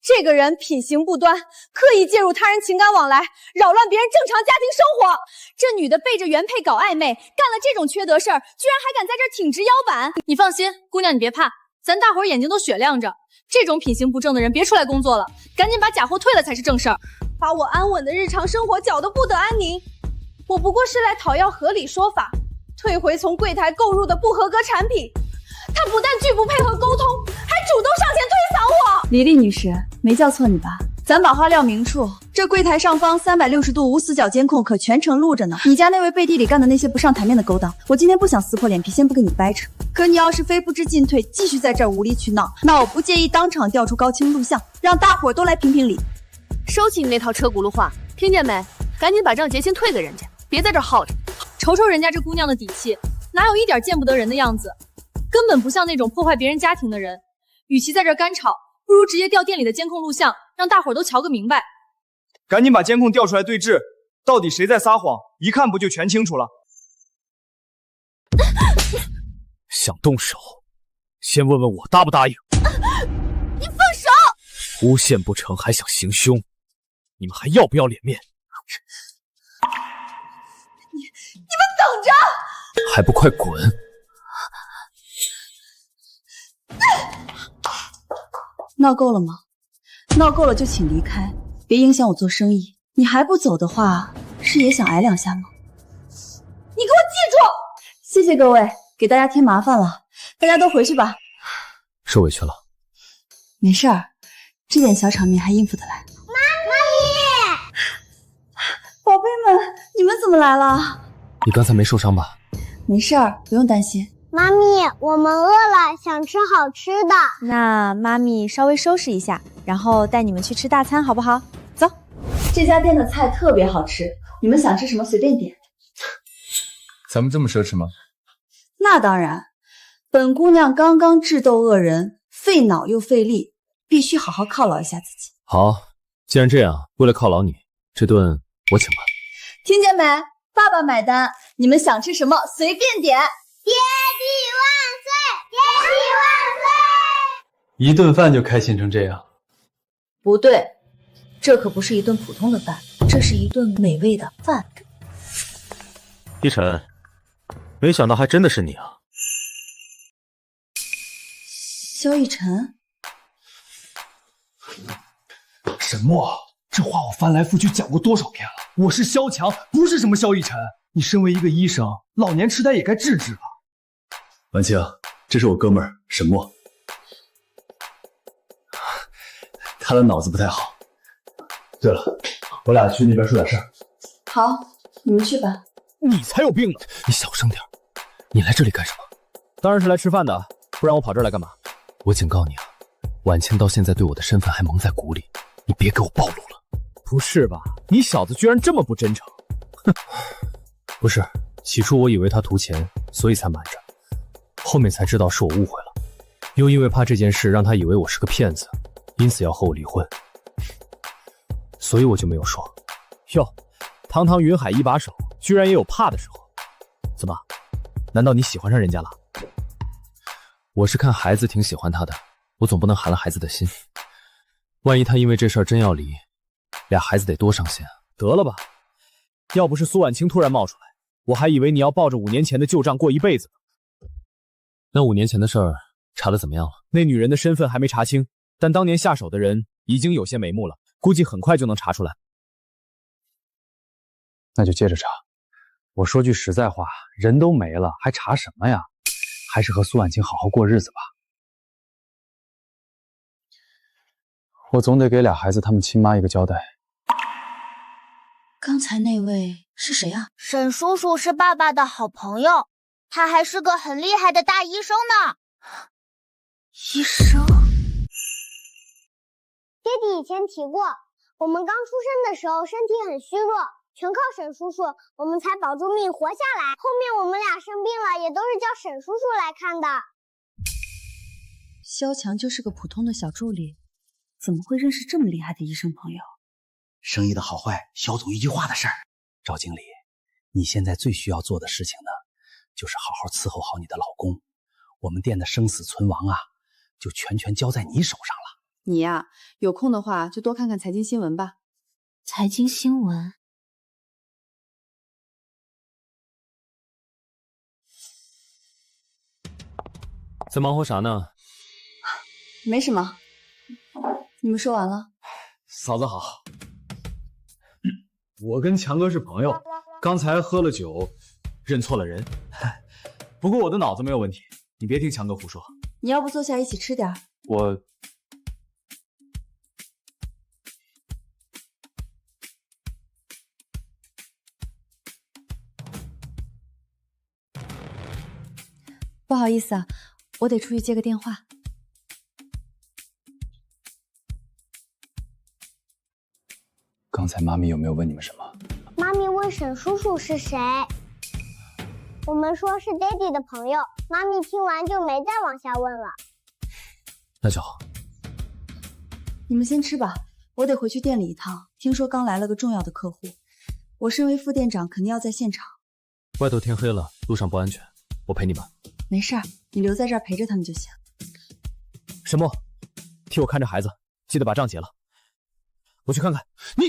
这个人品行不端，刻意介入他人情感往来，扰乱别人正常家庭生活。这女的背着原配搞暧昧，干了这种缺德事儿，居然还敢在这儿挺直腰板！你放心，姑娘你别怕，咱大伙儿眼睛都雪亮着，这种品行不正的人别出来工作了，赶紧把假货退了才是正事儿，把我安稳的日常生活搅得不得安宁。我不过是来讨要合理说法，退回从柜台购入的不合格产品。他不但拒不配合沟通，还主动上前推搡我。李丽女士，没叫错你吧？咱把话撂明处，这柜台上方360度无死角监控可全程录着呢。你家那位背地里干的那些不上台面的勾当，我今天不想撕破脸皮，先不跟你掰扯。可你要是非不知进退，继续在这儿无理取闹，那我不介意当场调出高清录像，让大伙儿都来评评理。收起你那套车轱辘话，听见没？赶紧把账结清退给人家，别在这儿耗着。瞅瞅人家这姑娘的底气，哪有一点见不得人的样子？根本不像那种破坏别人家庭的人。与其在这儿干吵，不如直接调店里的监控录像，让大伙儿都瞧个明白。赶紧把监控调出来对质，到底谁在撒谎？一看不就全清楚了？想动手，先问问我答不答应。你放手！诬陷不成还想行凶，你们还要不要脸面？你们等着！还不快滚！闹够了吗？闹够了就请离开，别影响我做生意。你还不走的话，是也想挨2下吗？你给我记住！谢谢各位，给大家添麻烦了，大家都回去吧。受委屈了。没事儿，这点小场面还应付得来。妈咪，宝贝们，你们怎么来了？你刚才没受伤吧？没事儿，不用担心。妈咪，我们饿了，想吃好吃的。那妈咪稍微收拾一下，然后带你们去吃大餐，好不好？走，这家店的菜特别好吃，你们想吃什么随便点。咱们这么奢侈吗？那当然，本姑娘刚刚智斗恶人，费脑又费力，必须好好犒劳一下自己。好，既然这样，为了犒劳你，这顿我请吧。听见没？爸爸买单，你们想吃什么随便点。爹地万岁！爹地万岁！一顿饭就开心成这样？不对，这可不是一顿普通的饭，这是一顿美味的饭。一晨，没想到还真的是你啊！萧逸晨，沈墨，这话我翻来覆去讲过多少遍了？我是萧强，不是什么萧逸晨。你身为一个医生，老年痴呆也该治治了。婉清，这是我哥们儿沈墨，他的脑子不太好。对了，我俩去那边说点事儿。好，你们去吧。你才有病呢！你小声点。你来这里干什么？当然是来吃饭的，不然我跑这儿来干嘛？我警告你啊，婉清到现在对我的身份还蒙在鼓里，你别给我暴露了。不是吧？你小子居然这么不真诚！哼，不是，起初我以为他图钱，所以才瞒着，后面才知道是我误会了，又因为怕这件事让他以为我是个骗子，因此要和我离婚，所以我就没有说。哟，堂堂云海一把手，居然也有怕的时候。怎么？难道你喜欢上人家了？我是看孩子挺喜欢他的，我总不能寒了孩子的心。万一他因为这事儿真要离，俩孩子得多伤心啊！得了吧，要不是苏婉清突然冒出来，我还以为你要抱着5年前的旧账过一辈子呢。那5年前的事儿查得怎么样了？那女人的身份还没查清，但当年下手的人已经有些眉目了，估计很快就能查出来。那就接着查。我说句实在话，人都没了，还查什么呀？还是和苏婉清好好过日子吧。我总得给俩孩子他们亲妈一个交代。刚才那位是谁啊？沈叔叔是爸爸的好朋友，他还是个很厉害的大医生呢。医生？爹地以前提过，我们刚出生的时候身体很虚弱，全靠沈叔叔，我们才保住命活下来。后面我们俩生病了，也都是叫沈叔叔来看的。萧强就是个普通的小助理，怎么会认识这么厉害的医生朋友？生意的好坏，肖总一句话的事儿。赵经理，你现在最需要做的事情呢，就是好好伺候好你的老公。我们店的生死存亡啊，就全交在你手上了。你呀，有空的话就多看看财经新闻吧。财经新闻？在忙活啥呢？没什么。你们说完了？嫂子好。我跟强哥是朋友，刚才喝了酒，认错了人。不过我的脑子没有问题，你别听强哥胡说。你要不坐下一起吃点？我不好意思啊，我得出去接个电话。刚才妈咪有没有问你们什么？妈咪问沈叔叔是谁，我们说是爹地的朋友。妈咪听完就没再往下问了。那就好。你们先吃吧，我得回去店里一趟。听说刚来了个重要的客户，我身为副店长，肯定要在现场。外头天黑了，路上不安全，我陪你吧。没事儿，你留在这儿陪着他们就行。沈墨，替我看着孩子，记得把账结了。我去看看。你。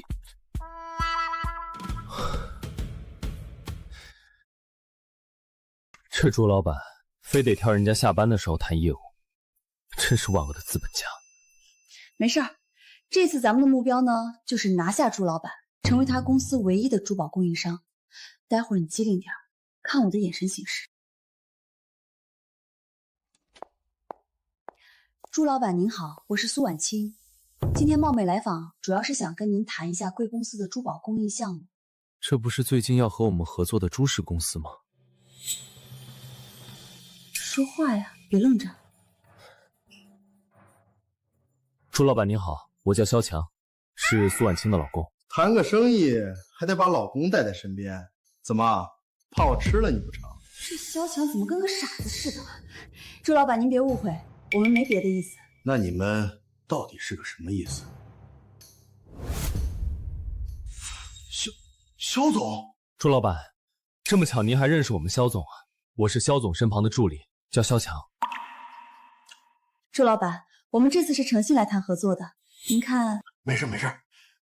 这朱老板非得挑人家下班的时候谈业务，真是万恶的资本家。没事儿，这次咱们的目标呢，就是拿下朱老板，成为他公司唯一的珠宝供应商。待会儿你机灵点，看我的眼神行事。朱老板您好，我是苏婉清，今天冒昧来访，主要是想跟您谈一下贵公司的珠宝供应项目。这不是最近要和我们合作的朱氏公司吗？说话呀，别愣着。朱老板您好，我叫萧强，是苏婉清的老公。谈个生意还得把老公带在身边，怎么怕我吃了你不成？这萧强怎么跟个傻子似的？朱老板您别误会，我们没别的意思。那你们到底是个什么意思？肖总，朱老板，这么巧您还认识我们肖总啊？我是肖总身旁的助理，叫萧强。朱老板，我们这次是诚心来谈合作的，您看。没事，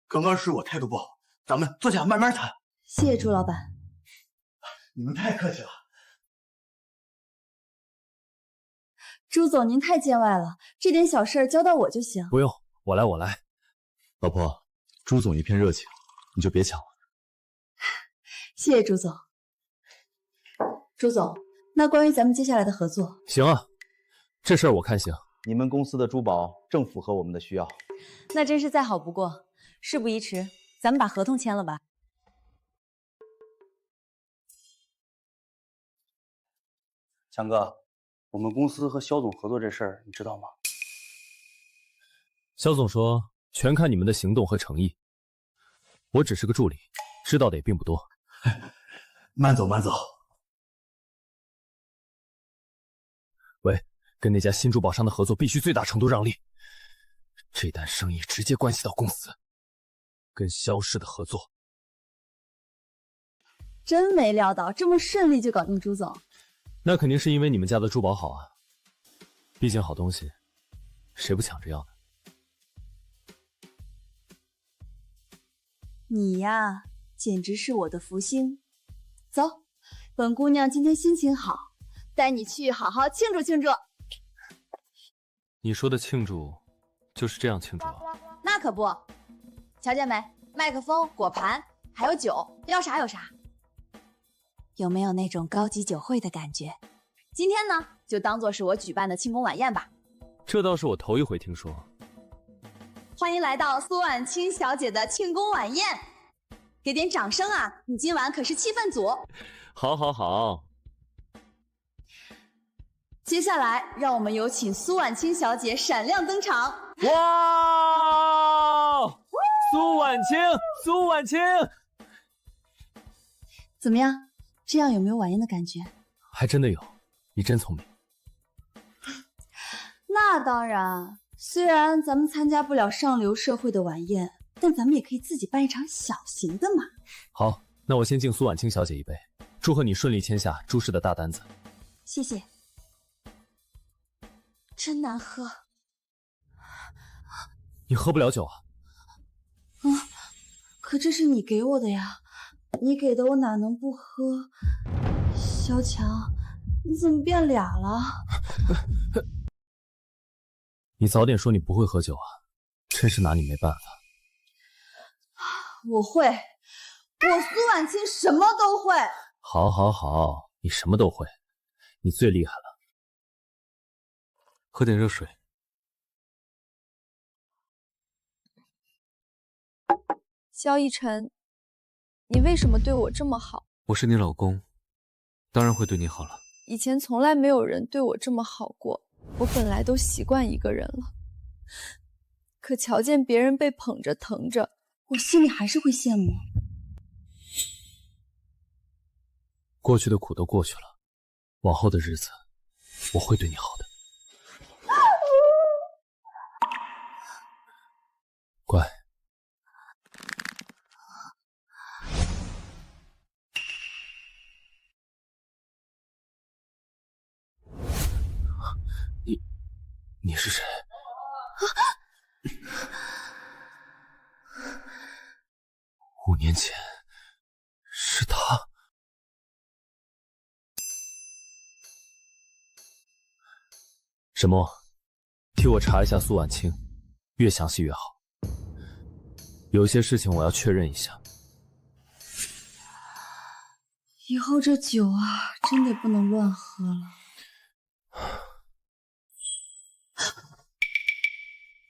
刚刚是我态度不好，咱们坐下慢慢谈。谢谢朱老板。你们太客气了。朱总，您太见外了，这点小事交到我就行。不用，我来。老婆，朱总一片热情，你就别抢了。谢谢朱总。朱总，那关于咱们接下来的合作，行啊，这事儿我看行。你们公司的珠宝正符合我们的需要。那真是再好不过。事不宜迟，咱们把合同签了吧。强哥，我们公司和肖总合作这事儿你知道吗？肖总说，全看你们的行动和诚意。我只是个助理，知道的也并不多。慢走，慢走。喂，跟那家新珠宝商的合作必须最大程度让利，这单生意直接关系到公司。跟肖氏的合作，真没料到这么顺利就搞定朱总。那肯定是因为你们家的珠宝好啊，毕竟好东西，谁不抢着要呢？你呀，简直是我的福星。走，本姑娘今天心情好，带你去好好庆祝庆祝。你说的庆祝，就是这样庆祝啊？那可不，瞧见没？麦克风、果盘，还有酒，要啥有啥。有没有那种高级酒会的感觉？今天呢，就当做是我举办的庆功晚宴吧。这倒是我头一回听说。欢迎来到苏婉清小姐的庆功晚宴，给点掌声啊！你今晚可是气氛组。好，好，好。接下来，让我们有请苏婉清小姐闪亮登场。哇！苏婉清，苏婉清，怎么样？这样有没有晚宴的感觉？还真的有，你真聪明。那当然，虽然咱们参加不了上流社会的晚宴，但咱们也可以自己办一场小型的嘛。好，那我先敬苏婉清小姐一杯，祝贺你顺利签下朱氏的大单子。谢谢。真难喝。你喝不了酒啊？可这是你给我的呀，你给的我哪能不喝？萧强，你怎么变俩了？你早点说你不会喝酒啊，真是拿你没办法。我会，我苏婉清什么都会。好，好，好，你什么都会，你最厉害了。喝点热水。萧逸晨，你为什么对我这么好？我是你老公，当然会对你好了。以前从来没有人对我这么好过，我本来都习惯一个人了，可瞧见别人被捧着疼着，我心里还是会羡慕。过去的苦都过去了，往后的日子我会对你好的。乖。你是谁？5年前是他。沈墨，替我查一下苏婉清，越详细越好。有些事情我要确认一下。以后这酒啊，真得不能乱喝了。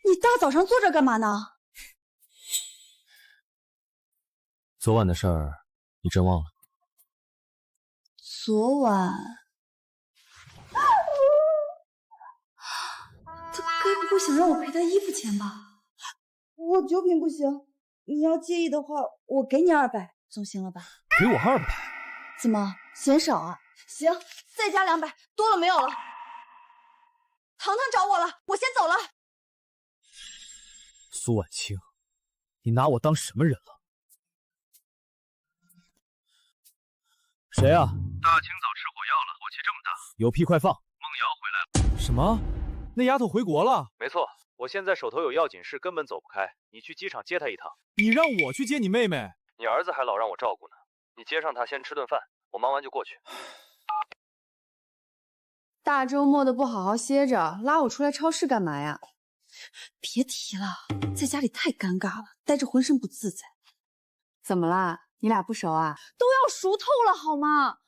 你大早上坐这干嘛呢？昨晚的事儿，你真忘了？昨晚，他该不会想让我赔他衣服钱吧？我酒品不行，你要介意的话，我给你200，总行了吧？给我200？怎么嫌少啊？行，再加200，多了没有了。糖糖找我了，我先走了。苏婉清，你拿我当什么人了？谁啊？大清早吃火药了，火气这么大，有屁快放！孟瑶回来了。什么？那丫头回国了？没错，我现在手头有要紧事，根本走不开。你去机场接她一趟。你让我去接你妹妹？你儿子还老让我照顾呢。你接上她，先吃顿饭，我忙完就过去。大周末的不好好歇着，拉我出来超市干嘛呀？别提了，在家里太尴尬了，待着浑身不自在。怎么啦？你俩不熟啊？都要熟透了好吗？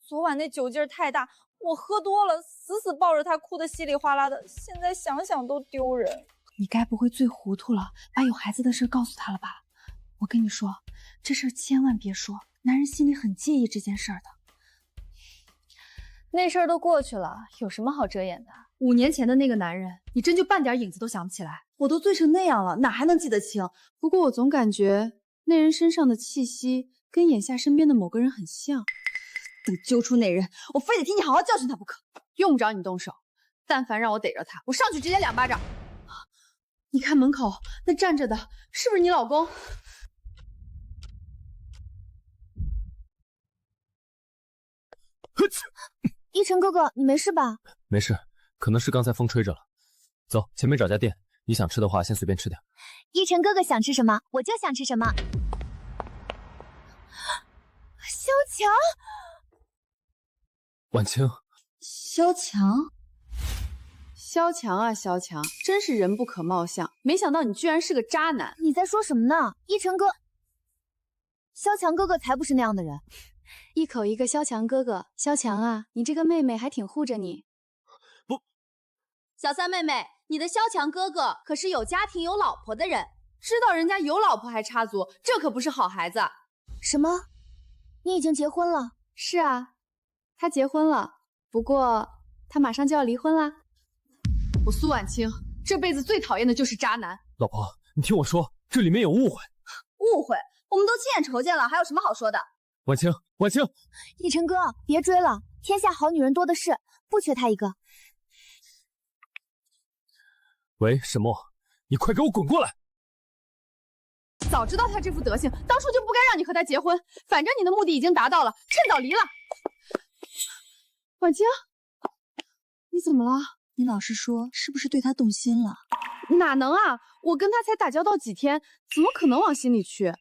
昨晚那酒劲儿太大，我喝多了，死死抱着他哭得稀里哗啦的，现在想想都丢人。你该不会醉糊涂了，把有孩子的事告诉他了吧？我跟你说，这事儿千万别说，男人心里很介意这件事儿的。那事儿都过去了，有什么好遮掩的？ 5年前的那个男人，你真就半点影子都想不起来？我都醉成那样了，哪还能记得清？不过我总感觉那人身上的气息跟眼下身边的某个人很像。等揪出那人，我非得替你好好教训他不可。用不着你动手，但凡让我逮着他，我上去直接2巴掌。你看门口那站着的，是不是你老公？一晨哥哥，你没事吧？没事，可能是刚才风吹着了。走，前面找家店，你想吃的话先随便吃点。一晨哥哥想吃什么，我就想吃什么。萧强，婉清，萧强，萧强啊，萧强，真是人不可貌相，没想到你居然是个渣男。你在说什么呢？一晨哥，萧强哥哥才不是那样的人。一口一个萧强哥哥，萧强啊，你这个妹妹还挺护着你。不，小三妹妹，你的萧强哥哥可是有家庭有老婆的人，知道人家有老婆还插足，这可不是好孩子。什么？你已经结婚了？是啊，他结婚了，不过他马上就要离婚啦。我苏婉清这辈子最讨厌的就是渣男。老婆，你听我说，这里面有误会。误会？我们都亲眼瞅见了，还有什么好说的？婉清，婉清，一晨哥，别追了，天下好女人多的是，不缺他一个。喂，沈墨，你快给我滚过来！早知道他这副德行，当初就不该让你和他结婚。反正你的目的已经达到了，趁早离了。婉清，你怎么了？你老实说，是不是对他动心了？哪能啊！我跟他才打交道几天，怎么可能往心里去？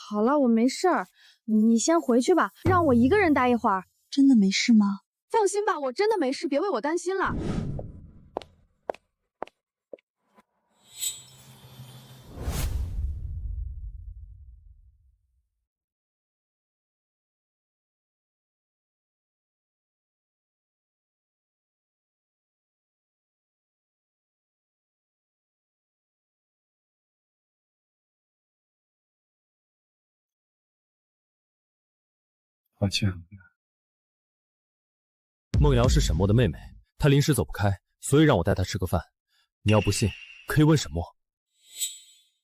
好了，我没事儿，你先回去吧，让我一个人待一会儿。真的没事吗？放心吧，我真的没事，别为我担心了。抱歉，梦瑶是沈墨的妹妹，她临时走不开，所以让我带她吃个饭。你要不信，可以问沈墨。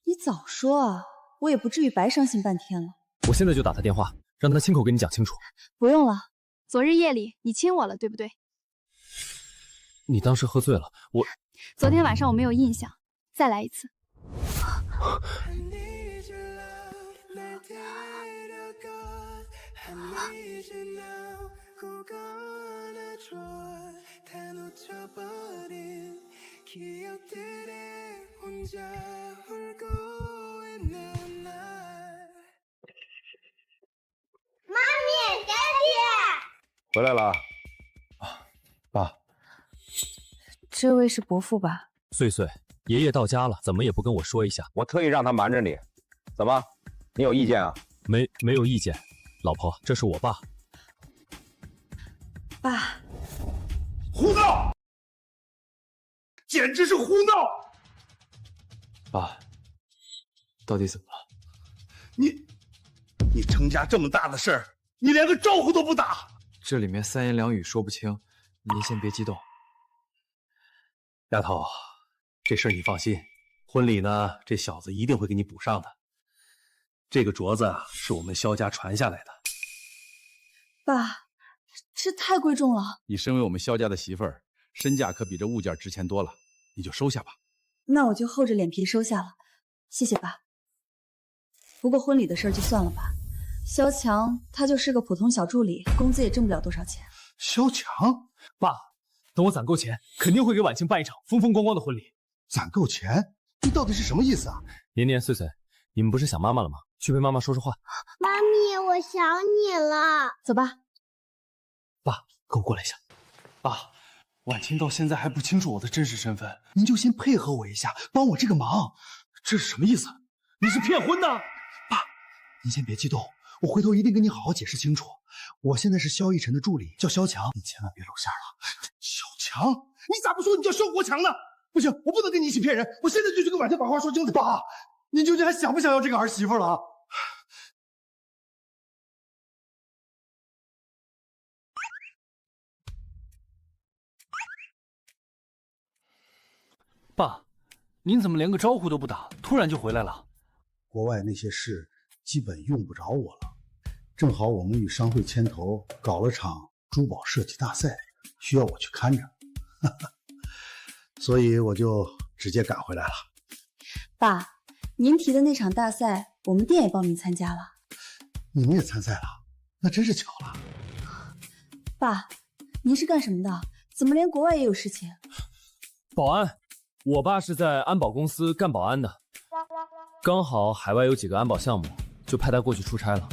你早说啊，我也不至于白伤心半天了。我现在就打他电话，让他亲口跟你讲清楚。不用了。昨日夜里你亲我了，对不对？你当时喝醉了，我……昨天晚上我没有印象，再来一次。妈咪，爹爹，回来了。爸，这位是伯父吧？岁岁，爷爷到家了，怎么也不跟我说一下？我特意让他瞒着你，怎么？你有意见啊？没有意见，老婆，这是我爸。爸，胡闹！简直是胡闹！爸，到底怎么了？你程家这么大的事儿，你连个招呼都不打。这里面三言两语说不清，您先别激动。丫头，这事儿你放心，婚礼呢，这小子一定会给你补上的。这个镯子啊，是我们萧家传下来的。爸，这太贵重了。你身为我们萧家的媳妇儿，身价可比这物件值钱多了，你就收下吧。那我就厚着脸皮收下了，谢谢爸。不过婚礼的事儿就算了吧，萧强他就是个普通小助理，工资也挣不了多少钱。萧强，爸，等我攒够钱，肯定会给婉清办一场风风光光的婚礼。攒够钱？你到底是什么意思啊？年年、岁岁，你们不是想妈妈了吗？去陪妈妈说说话。妈咪，我想你了。走吧。爸，跟我过来一下。爸，婉清到现在还不清楚我的真实身份，您就先配合我一下，帮我这个忙。这是什么意思？你是骗婚的？爸，您先别激动，我回头一定跟你好好解释清楚。我现在是萧逸晨的助理，叫萧强，你千万别露馅了。萧强，你咋不说你叫萧国强呢？不行，我不能跟你一起骗人，我现在就去跟婉清把话说清楚。爸，你究竟还想不想要这个儿媳妇了？爸，您怎么连个招呼都不打，突然就回来了？国外那些事基本用不着我了，正好我们与商会牵头搞了场珠宝设计大赛，需要我去看着，所以我就直接赶回来了。爸，您提的那场大赛，我们店也报名参加了。你们也参赛了？那真是巧了。爸，您是干什么的？怎么连国外也有事情？保安，我爸是在安保公司干保安的，刚好海外有几个安保项目，就派他过去出差了。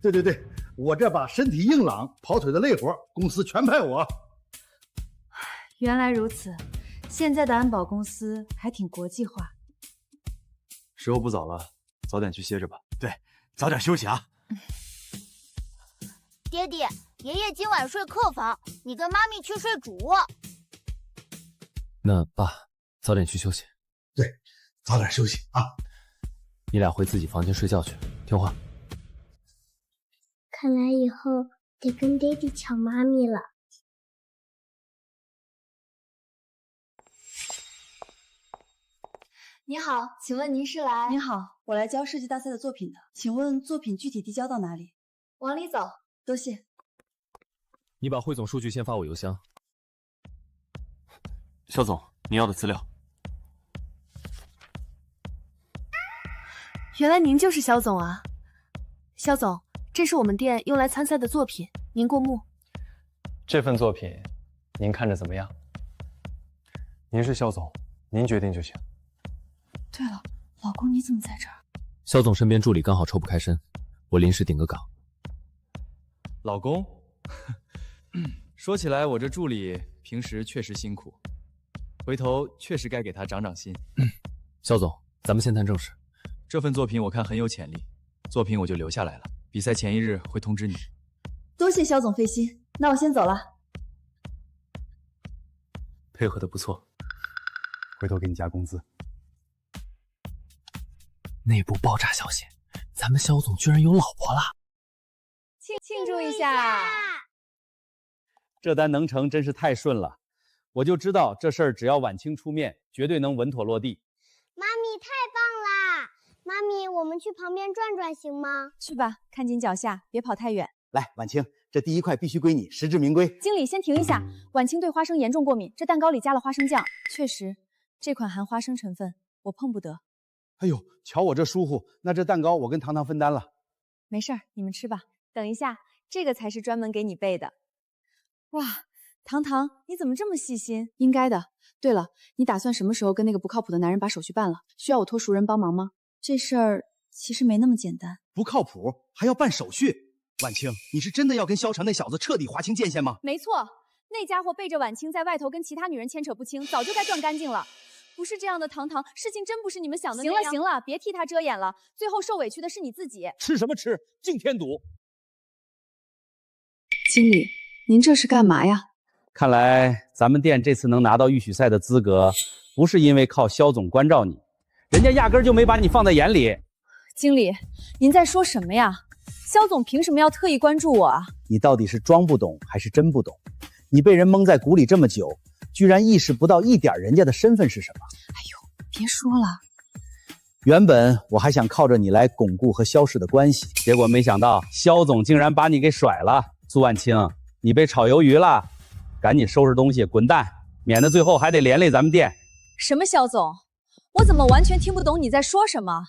对，我这把身体硬朗、跑腿的累活，公司全派我。原来如此，现在的安保公司还挺国际化。时候不早了，早点去歇着吧。对，早点休息啊。爹地，爷爷今晚睡客房，你跟妈咪去睡主卧。那爸，早点去休息。对，早点休息啊。你俩回自己房间睡觉去，听话。看来以后得跟爹地抢妈咪了。你好，请问您是来？您好，我来交设计大赛的作品的，请问作品具体递交到哪里？往里走。多谢。你把汇总数据先发我邮箱。肖总，你要的资料。原来您就是肖总啊！肖总，这是我们店用来参赛的作品，您过目。这份作品，您看着怎么样？您是肖总，您决定就行。对了，老公你怎么在这儿？肖总身边助理刚好抽不开身，我临时顶个岗。老公，说起来我这助理平时确实辛苦，回头确实该给他长长心。肖总，咱们先谈正事。这份作品我看很有潜力，作品我就留下来了，比赛前一日会通知你。多谢肖总费心，那我先走了。配合的不错，回头给你加工资。内部爆炸消息，咱们肖总居然有老婆了！庆祝一下！这单能成真是太顺了，我就知道这事儿只要婉清出面，绝对能稳妥落地。妈咪太棒啦！妈咪，我们去旁边转转行吗？去吧，看紧脚下，别跑太远。来，婉清，这第一块必须归你，实至名归。经理，先停一下。婉清对花生严重过敏，这蛋糕里加了花生酱，确实，这款含花生成分，我碰不得。哎呦，瞧我这疏忽，那这蛋糕我跟糖糖分担了。没事儿，你们吃吧。等一下，这个才是专门给你备的。哇，糖糖，你怎么这么细心？应该的。对了，你打算什么时候跟那个不靠谱的男人把手续办了？需要我托熟人帮忙吗？这事儿其实没那么简单。不靠谱还要办手续？婉清，你是真的要跟萧晨那小子彻底划清界限吗？没错，那家伙背着婉清在外头跟其他女人牵扯不清，早就该断干净了。不是这样的，糖糖，事情真不是你们想的那样。行了，别替他遮掩了，最后受委屈的是你自己。吃什么吃？敬天赌！经理，您这是干嘛呀？看来咱们店这次能拿到预选赛的资格，不是因为靠肖总关照你，人家压根儿就没把你放在眼里。经理，您在说什么呀？肖总凭什么要特意关注我啊？你到底是装不懂还是真不懂？你被人蒙在鼓里这么久，居然意识不到一点人家的身份是什么？哎呦，别说了。原本我还想靠着你来巩固和肖氏的关系，结果没想到肖总竟然把你给甩了。苏婉清，你被炒鱿鱼了，赶紧收拾东西滚蛋，免得最后还得连累咱们店。什么肖总？我怎么完全听不懂你在说什么？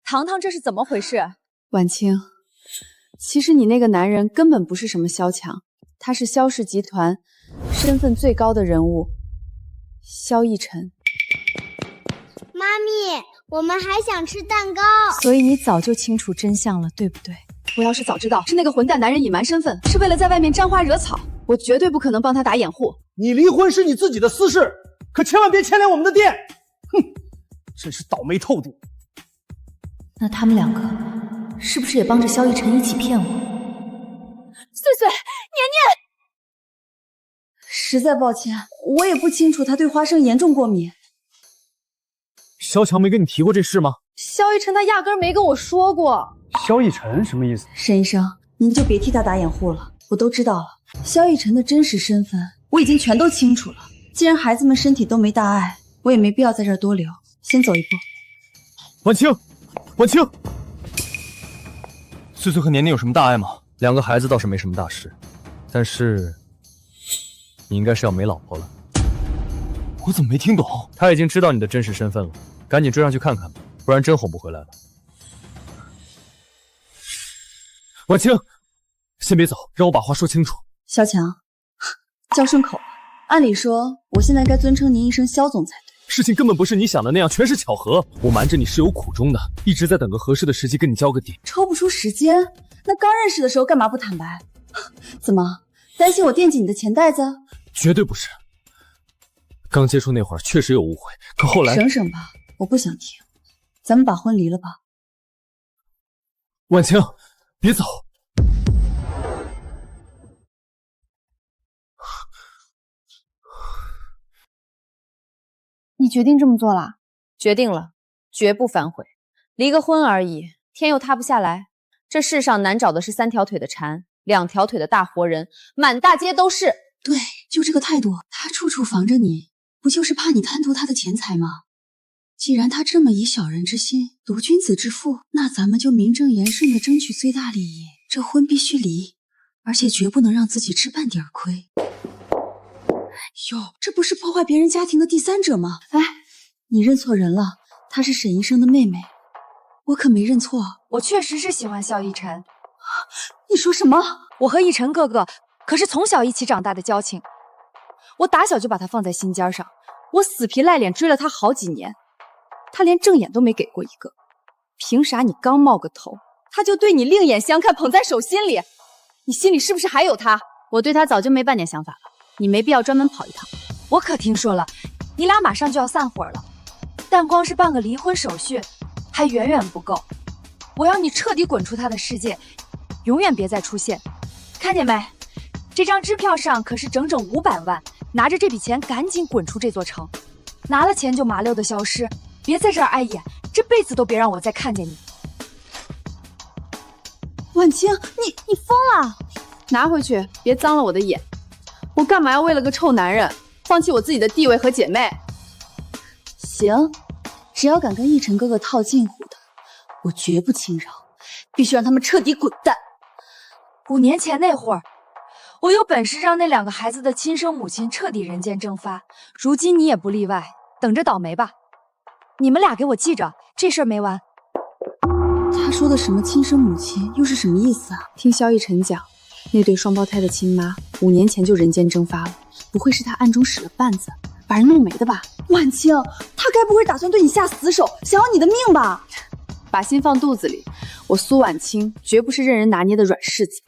糖糖，这是怎么回事？婉清，其实你那个男人根本不是什么萧强，他是萧氏集团身份最高的人物，萧逸尘。妈咪，我们还想吃蛋糕。所以你早就清楚真相了，对不对？我要是早知道是那个混蛋男人隐瞒身份，是为了在外面沾花惹草，我绝对不可能帮他打掩护。你离婚是你自己的私事，可千万别牵连我们的店。哼，真是倒霉透顶。那他们两个是不是也帮着萧逸尘一起骗我？碎碎，年年，实在抱歉，我也不清楚他对花生严重过敏。萧强没跟你提过这事吗？萧逸尘他压根没跟我说过。萧逸尘什么意思？沈医生，您就别替他打掩护了，我都知道了。萧逸尘的真实身份我已经全都清楚了。既然孩子们身体都没大碍，我也没必要在这儿多留，先走一步。婉清，婉清，翠翠和年年有什么大碍吗？2个孩子倒是没什么大事，但是你应该是要没老婆了。我怎么没听懂？他已经知道你的真实身份了，赶紧追上去看看吧，不然真哄不回来了。婉清，先别走，让我把话说清楚。萧强，叫顺口吧。按理说，我现在该尊称您一声萧总才对。事情根本不是你想的那样，全是巧合。我瞒着你是有苦衷的，一直在等个合适的时机跟你交个底。抽不出时间？那刚认识的时候干嘛不坦白？怎么担心我惦记你的钱袋子？绝对不是。刚接触那会儿确实有误会，可后来……省省吧，我不想听。咱们把婚离了吧。婉清，别走。你决定这么做了？决定了，绝不反悔。离个婚而已，天又塌不下来。这世上难找的是3条腿的蝉，2条腿的大活人，满大街都是。对，就这个态度，他处处防着你，不就是怕你贪图他的钱财吗？既然他这么以小人之心夺君子之腹，那咱们就名正言顺的争取最大利益。这婚必须离，而且绝不能让自己吃半点亏。哟，这不是破坏别人家庭的第三者吗？哎，你认错人了，她是沈医生的妹妹，我可没认错。我确实是喜欢萧逸晨。你说什么？我和逸晨哥哥可是从小一起长大的交情，我打小就把他放在心尖上，我死皮赖脸追了他好几年，他连正眼都没给过一个。凭啥你刚冒个头，他就对你另眼相看，捧在手心里？你心里是不是还有他？我对他早就没半点想法了，你没必要专门跑一趟。我可听说了，你俩马上就要散伙了，但光是办个离婚手续还远远不够。我要你彻底滚出他的世界，永远别再出现。看见没？这张支票上可是整整500万，拿着这笔钱赶紧滚出这座城，拿了钱就麻溜的消失，别在这儿碍眼，这辈子都别让我再看见你。婉清，你疯了！拿回去，别脏了我的眼。我干嘛要为了个臭男人放弃我自己的地位和姐妹？行，只要敢跟逸晨哥哥套近乎的，我绝不轻饶，必须让他们彻底滚蛋。5年前那会儿，我有本事让那2个孩子的亲生母亲彻底人间蒸发，如今你也不例外，等着倒霉吧。你们俩给我记着，这事儿没完。他说的什么亲生母亲又是什么意思啊？听萧逸晨讲，那对双胞胎的亲妈5年前就人间蒸发了，不会是他暗中使了绊子，把人弄没的吧？婉清，他该不会打算对你下死手，想要你的命吧？把心放肚子里，我苏婉清绝不是任人拿捏的软柿子。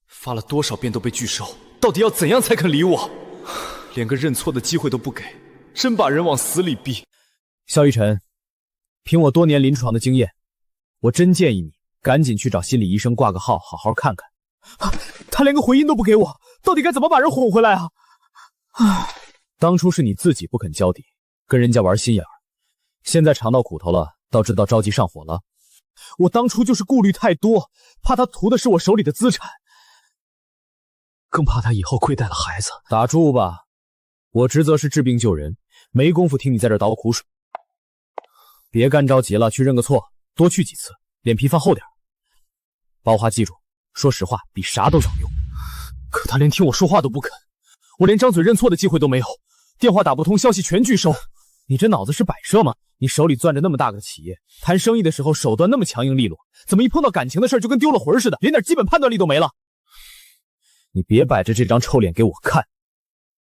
发了多少遍都被拒收，到底要怎样才肯理我？连个认错的机会都不给，真把人往死里逼。萧逸晨，凭我多年临床的经验，我真建议你赶紧去找心理医生挂个号，好好看看。他连个回音都不给我，到底该怎么把人哄回来啊？当初是你自己不肯交底，跟人家玩心眼儿，现在尝到苦头了，倒知道着急上火了。我当初就是顾虑太多，怕他图的是我手里的资产，更怕他以后亏待了孩子。打住吧，我职责是治病救人，没工夫听你在这倒苦水。别干着急了，去认个错，多去几次，脸皮放厚点。把我话记住，说实话比啥都长用。可他连听我说话都不肯，我连张嘴认错的机会都没有，电话打不通，消息全拒收。你这脑子是摆设吗？你手里攥着那么大个企业，谈生意的时候手段那么强硬利落，怎么一碰到感情的事就跟丢了魂似的，连点基本判断力都没了？你别摆着这张臭脸给我看，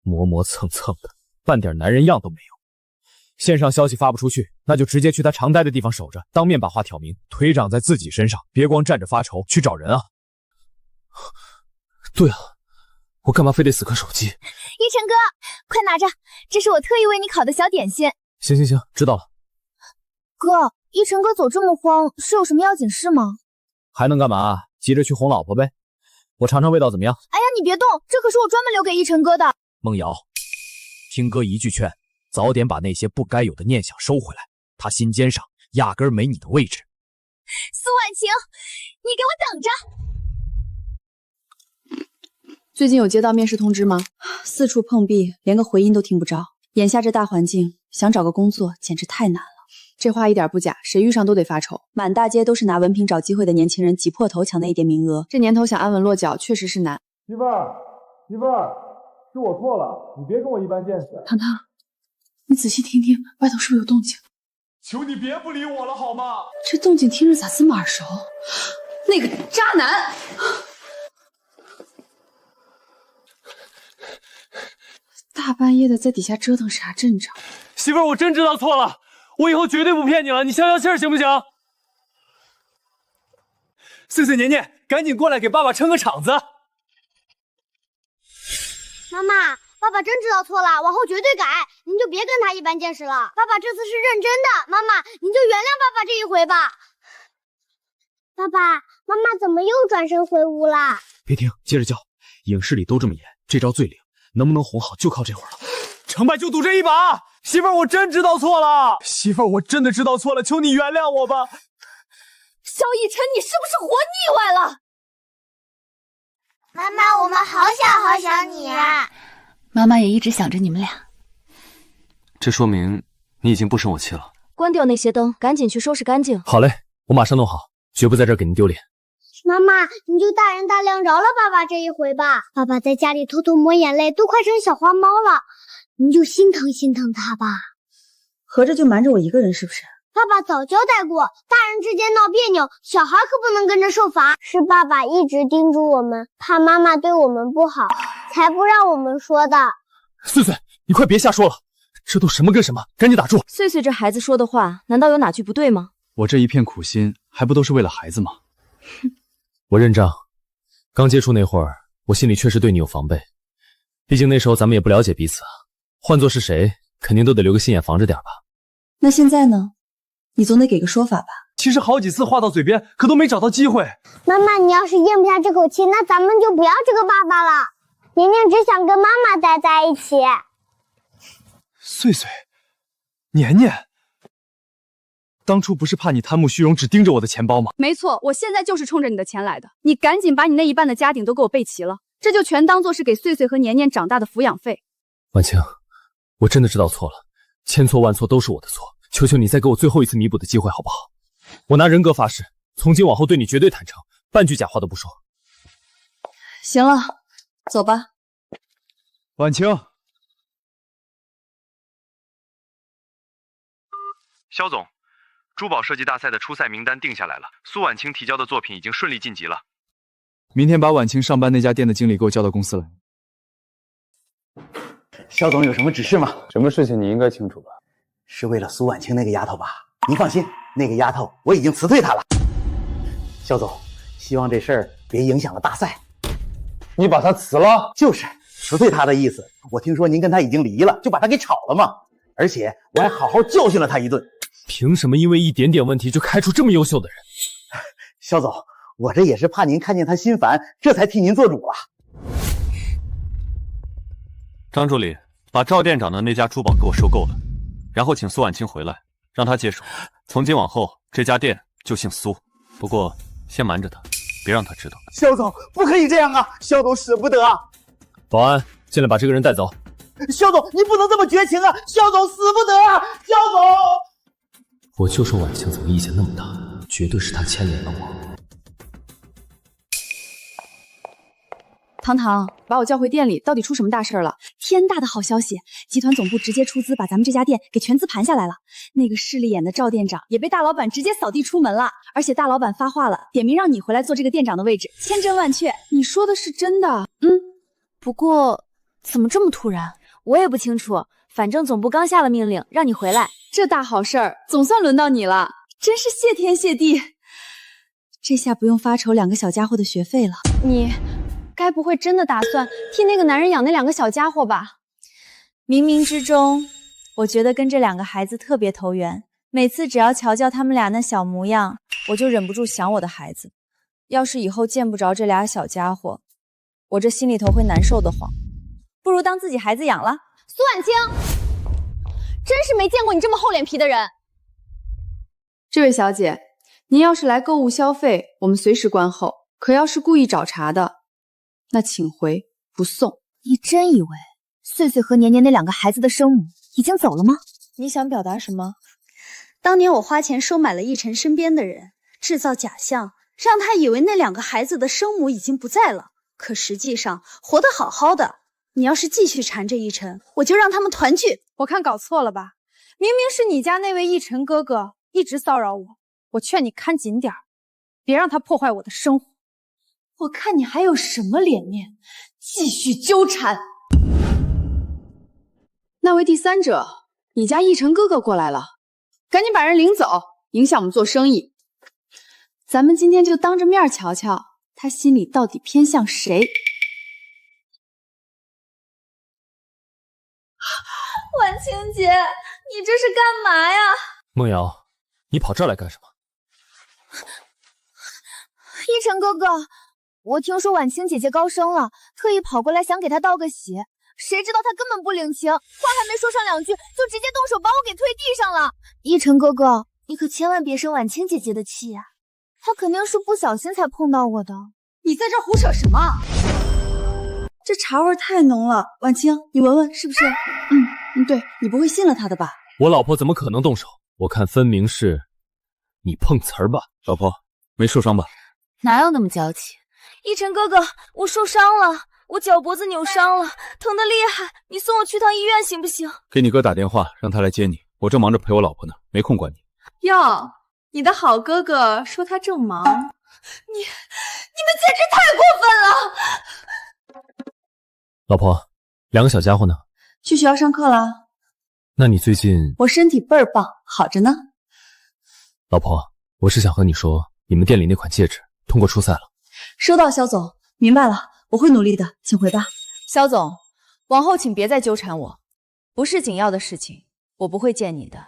磨磨蹭蹭的，半点男人样都没有。线上消息发不出去，那就直接去他常待的地方守着，当面把话挑明，腿长在自己身上，别光站着发愁，去找人啊。对了，我干嘛非得死磕手机？逸晨哥，快拿着，这是我特意为你烤的小点心。行，知道了。哥，逸晨哥走这么慌，是有什么要紧事吗？还能干嘛？急着去哄老婆呗。我尝尝味道怎么样？哎呀，你别动，这可是我专门留给逸晨哥的。梦瑶，听哥一句劝，早点把那些不该有的念想收回来，他心尖上压根儿没你的位置。苏婉晴，你给我等着。最近有接到面试通知吗？四处碰壁，连个回音都听不着。眼下这大环境，想找个工作简直太难了。这话一点不假，谁遇上都得发愁。满大街都是拿文凭找机会的年轻人，挤破头抢那一点名额。这年头想安稳落脚，确实是难。媳妇儿，媳妇儿，是我错了，你别跟我一般见识。糖糖，你仔细听听，外头是不是有动静？求你别不理我了好吗？这动静听着咋这么耳熟？那个渣男！大半夜的在底下折腾啥阵仗？媳妇儿，我真知道错了，我以后绝对不骗你了，你消消气儿行不行？岁岁年年，赶紧过来给爸爸撑个场子。妈妈，爸爸真知道错了，往后绝对改，您就别跟他一般见识了。爸爸这次是认真的，妈妈，您就原谅爸爸这一回吧。爸爸妈妈怎么又转身回屋啦？别听，接着叫。影视里都这么演，这招最灵，能不能哄好就靠这会儿了。成败就赌这一把。媳妇儿，我真知道错了。媳妇儿，我真的知道错了，求你原谅我吧。萧逸晨，你是不是活腻歪了？妈妈，我们好想好想你啊！妈妈也一直想着你们俩。这说明你已经不生我气了。关掉那些灯，赶紧去收拾干净。好嘞，我马上弄好，绝不在这儿给您丢脸。妈妈，你就大人大量饶了爸爸这一回吧。爸爸在家里偷偷抹眼泪，都快成小花猫了，你就心疼心疼他吧。合着就瞒着我一个人是不是？爸爸早交代过，大人之间闹别扭，小孩可不能跟着受罚。是爸爸一直叮嘱我们，怕妈妈对我们不好，才不让我们说的。岁岁，你快别瞎说了，这都什么跟什么，赶紧打住。岁岁这孩子说的话，难道有哪句不对吗？我这一片苦心，还不都是为了孩子吗？我认账。刚接触那会儿，我心里确实对你有防备，毕竟那时候咱们也不了解彼此，换作是谁，肯定都得留个心眼防着点吧。那现在呢？你总得给个说法吧。其实好几次话到嘴边，可都没找到机会。妈妈，你要是咽不下这口气，那咱们就不要这个爸爸了。年年只想跟妈妈待在一起。岁岁，年年，当初不是怕你贪慕虚荣，只盯着我的钱包吗？没错，我现在就是冲着你的钱来的。你赶紧把你那一半的家底都给我备齐了，这就全当做是给岁岁和年年长大的抚养费。婉清，我真的知道错了，千错万错都是我的错，求求你再给我最后一次弥补的机会好不好？我拿人格发誓，从今往后对你绝对坦诚，半句假话都不说。行了，走吧。婉清，肖总，珠宝设计大赛的初赛名单定下来了，苏婉清提交的作品已经顺利晋级了。明天把婉清上班那家店的经理给我叫到公司来。肖总有什么指示吗？什么事情你应该清楚吧？是为了苏婉清那个丫头吧？您放心，那个丫头我已经辞退她了。肖总，希望这事儿别影响了大赛。你把她辞了？就是辞退她的意思。我听说您跟她已经离了，就把她给炒了嘛。而且我还好好教训了她一顿。凭什么因为一点点问题就开除这么优秀的人？肖总，我这也是怕您看见她心烦，这才替您做主啊。张助理，把赵店长的那家珠宝给我收购了，然后请苏婉清回来，让她接手。从今往后，这家店就姓苏。不过先瞒着她，别让她知道。肖总，不可以这样啊！肖总舍不得啊！保安，进来把这个人带走。肖总，你不能这么绝情啊！肖总死不得啊！肖总，我就说婉清怎么意见那么大，绝对是她牵连了我。糖糖，把我叫回店里，到底出什么大事了？天大的好消息！集团总部直接出资把咱们这家店给全资盘下来了。那个势利眼的赵店长也被大老板直接扫地出门了，而且大老板发话了，点名让你回来做这个店长的位置，千真万确。你说的是真的？不过怎么这么突然？我也不清楚，反正总部刚下了命令，让你回来。这大好事儿，总算轮到你了，真是谢天谢地。这下不用发愁2个小家伙的学费了。你该不会真的打算替那个男人养那2个小家伙吧？冥冥之中，我觉得跟这2个孩子特别投缘。每次只要瞧瞧他们俩那小模样，我就忍不住想我的孩子。要是以后见不着这俩小家伙，我这心里头会难受的慌。不如当自己孩子养了。苏婉清，真是没见过你这么厚脸皮的人。这位小姐，您要是来购物消费，我们随时观后；可要是故意找茬的，那请回不送。你真以为岁岁和年年那2个孩子的生母已经走了吗？你想表达什么？当年我花钱收买了奕晨身边的人，制造假象，让他以为那2个孩子的生母已经不在了，可实际上活得好好的。你要是继续缠着奕晨，我就让他们团聚。我看搞错了吧？明明是你家那位奕晨哥哥一直骚扰我，我劝你看紧点儿，别让他破坏我的生活。我看你还有什么脸面继续纠缠？那位第三者，你家奕晨哥哥过来了，赶紧把人领走，影响我们做生意。咱们今天就当着面瞧瞧，他心里到底偏向谁。婉清姐，你这是干嘛呀？梦瑶，你跑这儿来干什么？奕晨哥哥，我听说婉清姐姐高升了，特意跑过来想给她道个喜，谁知道她根本不领情，话还没说上2句，就直接动手把我给推地上了。奕晨哥哥，你可千万别生婉清姐姐的气呀，她肯定是不小心才碰到我的。你在这胡扯什么？这茶味太浓了，婉清，你闻闻是不是？对，你不会信了他的吧？我老婆怎么可能动手？我看分明是你碰瓷儿吧。老婆，没受伤吧？哪有那么娇气？奕晨哥哥，我受伤了，我脚脖子扭伤了，疼得厉害，你送我去趟医院行不行？给你哥打电话，让他来接你。我正忙着陪我老婆呢，没空管你。哟，你的好哥哥说他正忙，你们简直太过分了！老婆，2个小家伙呢？去学校上课了。那你最近……我身体倍儿棒，好着呢。老婆，我是想和你说，你们店里那款戒指通过初赛了。收到，肖总，明白了，我会努力的，请回吧。肖总，往后请别再纠缠我，不是紧要的事情，我不会见你的。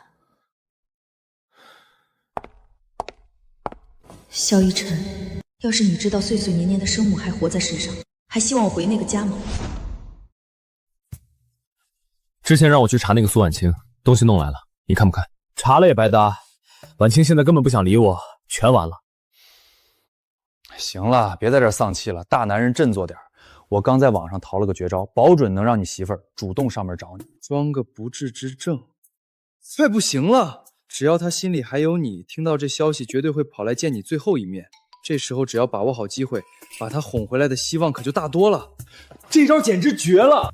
萧逸晨，要是你知道岁岁年年的生母还活在世上，还希望我回那个家吗？之前让我去查那个苏婉清，东西弄来了，你看不看？查了也白搭，婉清现在根本不想理我，全完了。行了，别在这丧气了，大男人振作点。我刚在网上淘了个绝招，保准能让你媳妇儿主动上门找你。装个不治之症，快不行了。只要他心里还有你，听到这消息绝对会跑来见你最后一面。这时候只要把握好机会，把他哄回来的希望可就大多了。这招简直绝了！